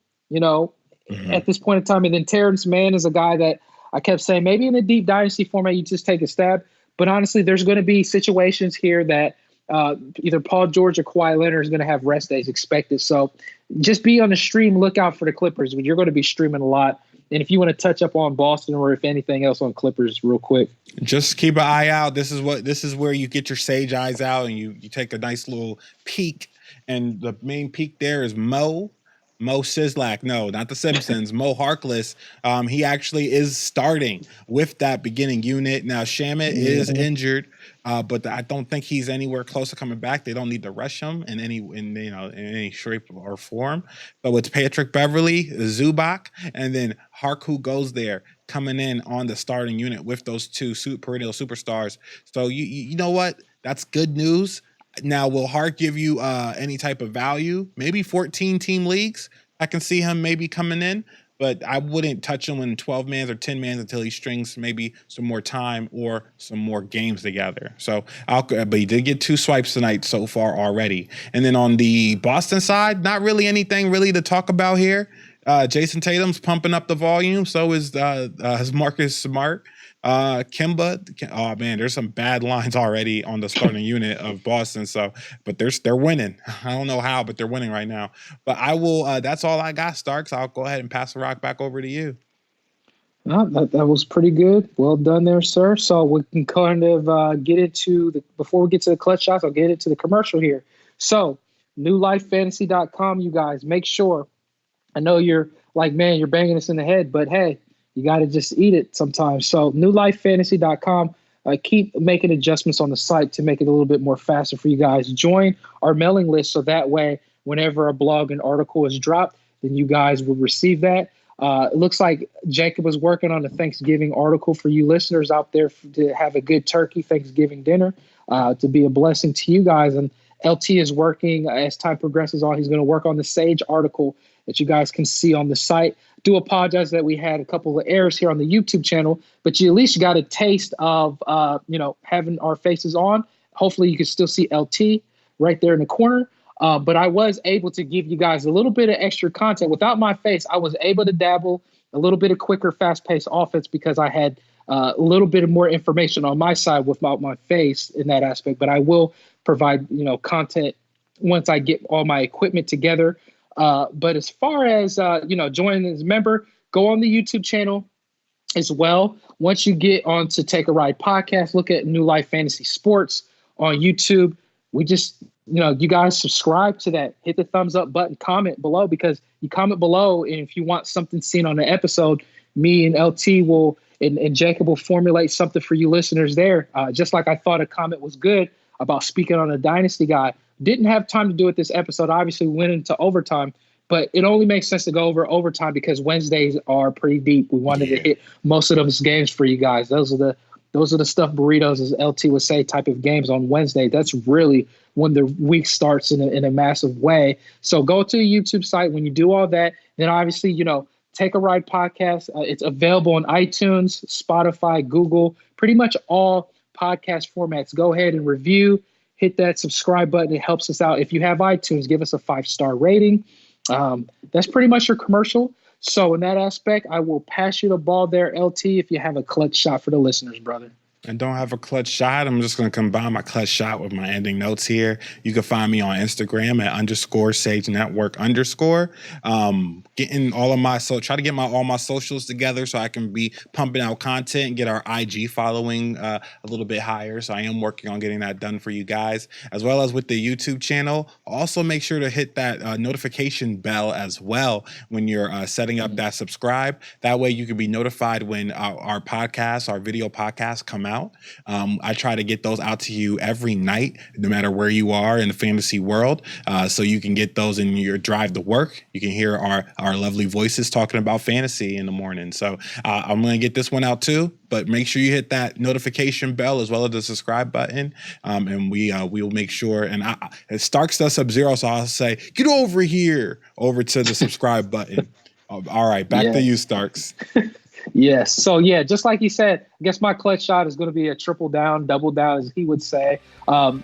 at this point in time. And then Terrence Mann is a guy that I kept saying maybe in the deep dynasty format, you just take a stab. But honestly, there's going to be situations here that either Paul George or Kawhi Leonard is going to have rest days expected. So just be on the stream lookout for the Clippers. You're going to be streaming a lot. And if you want to touch up on Boston or if anything else on Clippers real quick. Just keep an eye out. This is where you get your sage eyes out and you take a nice little peek. And the main peak there is Mo Sislak. No, not the Simpsons. Mo Harkless. He actually is starting with that beginning unit. Now, Shamet is injured, but I don't think he's anywhere close to coming back. They don't need to rush him in any shape or form. So it's Patrick Beverly, Zubac, and then Hark, who goes there, coming in on the starting unit with those two perennial superstars. So you know what? That's good news. Now, will Hart give you any type of value? Maybe 14-team leagues. I can see him maybe coming in, but I wouldn't touch him in 12-mans or 10-mans until he strings maybe some more time or some more games together. So, but he did get 2 swipes tonight so far already. And then on the Boston side, not really anything really to talk about here. Jason Tatum's pumping up the volume. So is Marcus Smart. Kimba, oh man, there's some bad lines already on the starting unit of Boston. So, but they're winning. I don't know how, but they're winning right now. But I will. That's all I got, Starks. I'll go ahead and pass the rock back over to you. That was pretty good. Well done there, sir. So we can kind of get into before we get to the clutch shots, I'll get into the commercial here. So newlifefantasy.com, you guys, make sure. I know you're like, man, you're banging us in the head, but hey, you got to just eat it sometimes. So newlifefantasy.com, keep making adjustments on the site to make it a little bit more faster for you guys. Join our mailing list so that way whenever a blog and article is dropped, then you guys will receive that. It looks like Jacob was working on a Thanksgiving article for you listeners out there to have a good turkey Thanksgiving dinner, to be a blessing to you guys. And LT is working as time progresses on. He's going to work on the Sage article that you guys can see on the site. Do apologize that we had a couple of errors here on the YouTube channel, but you at least got a taste of, having our faces on. Hopefully you can still see LT right there in the corner. But I was able to give you guys a little bit of extra content. Without my face, I was able to dabble a little bit of quicker, fast-paced offense because I had a little bit of more information on my side without my face in that aspect. But I will provide, content once I get all my equipment together. But as far as, joining as a member, go on the YouTube channel as well. Once you get on to Take a Ride podcast, look at New Life Fantasy Sports on YouTube. We just, you guys subscribe to that, hit the thumbs up button, comment below, because you comment below. And if you want something seen on the episode, me and LT will, and Jacob will formulate something for you listeners there. Just like I thought a comment was good about speaking on a Dynasty guy. Didn't have time to do it this episode. Obviously went into overtime, but it only makes sense to go over overtime because Wednesdays are pretty deep. We wanted to hit most of those games for you guys. Those are the stuffed burritos, as LT would say, type of games on Wednesday. That's really when the week starts in a massive way. So go to the YouTube site. When you do all that, then obviously, Take a Ride podcast. It's available on iTunes, Spotify, Google, pretty much all podcast formats. Go ahead and review. Hit that subscribe button. It helps us out. If you have iTunes, give us a 5-star rating. That's pretty much your commercial. So in that aspect, I will pass you the ball there, LT, if you have a clutch shot for the listeners, brother. And don't have a clutch shot. I'm just going to combine my clutch shot with my ending notes here. You can find me on Instagram at _Sage Network _. Getting all of my try to get all my socials together so I can be pumping out content and get our IG following a little bit higher. So I am working on getting that done for you guys, as well as with the YouTube channel. Also make sure to hit that notification bell as well when you're setting up that subscribe. That way you can be notified when our video podcasts come out. I try to get those out to you every night, no matter where you are in the fantasy world. So you can get those in your drive to work. You can hear our lovely voices talking about fantasy in the morning. So I'm going to get this one out too, but make sure you hit that notification bell as well as the subscribe button. And we will make sure, and Starks does Sub-Zero. So I'll say, get over here, over to the subscribe button. All right. Back to you, Starks. Yes. So, just like he said, I guess my clutch shot is going to be a triple down, double down, as he would say.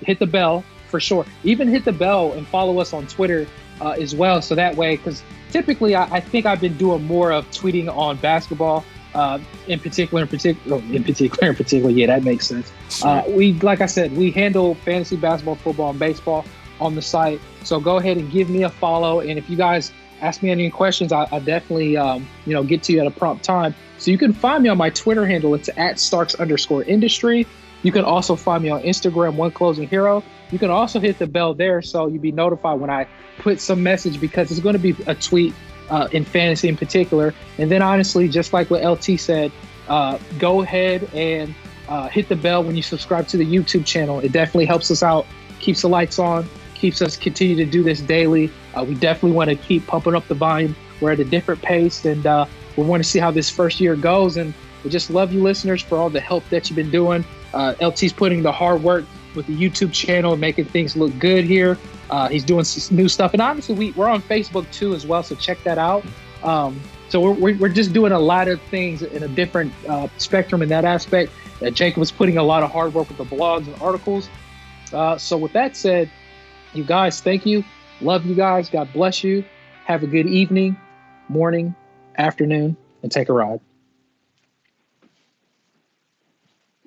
Hit the bell for sure. Even hit the bell and follow us on Twitter as well. So that way, because typically I think I've been doing more of tweeting on basketball in particular, yeah, that makes sense. We, like I said, we handle fantasy basketball, football, and baseball on the site. So go ahead and give me a follow. And if you guys ask me any questions, I definitely, get to you at a prompt time. So you can find me on my Twitter handle. It's @Starks_industry. You can also find me on Instagram, One Closing Hero. You can also hit the bell there so you'll be notified when I put some message, because it's going to be a tweet in fantasy in particular. And then honestly, just like what LT said, go ahead and hit the bell when you subscribe to the YouTube channel. It definitely helps us out, keeps the lights on, keeps us continue to do this daily. We definitely want to keep pumping up the volume. We're at a different pace, and we want to see how this first year goes. And we just love you listeners for all the help that you've been doing. LT's putting the hard work with the YouTube channel and making things look good here. He's doing some new stuff. And honestly, we're on Facebook too as well, so check that out. So we're just doing a lot of things in a different spectrum in that aspect. Jacob is putting a lot of hard work with the blogs and articles. So with that said, you guys, thank you. Love you guys. God bless you. Have a good evening, morning, afternoon, and take a ride.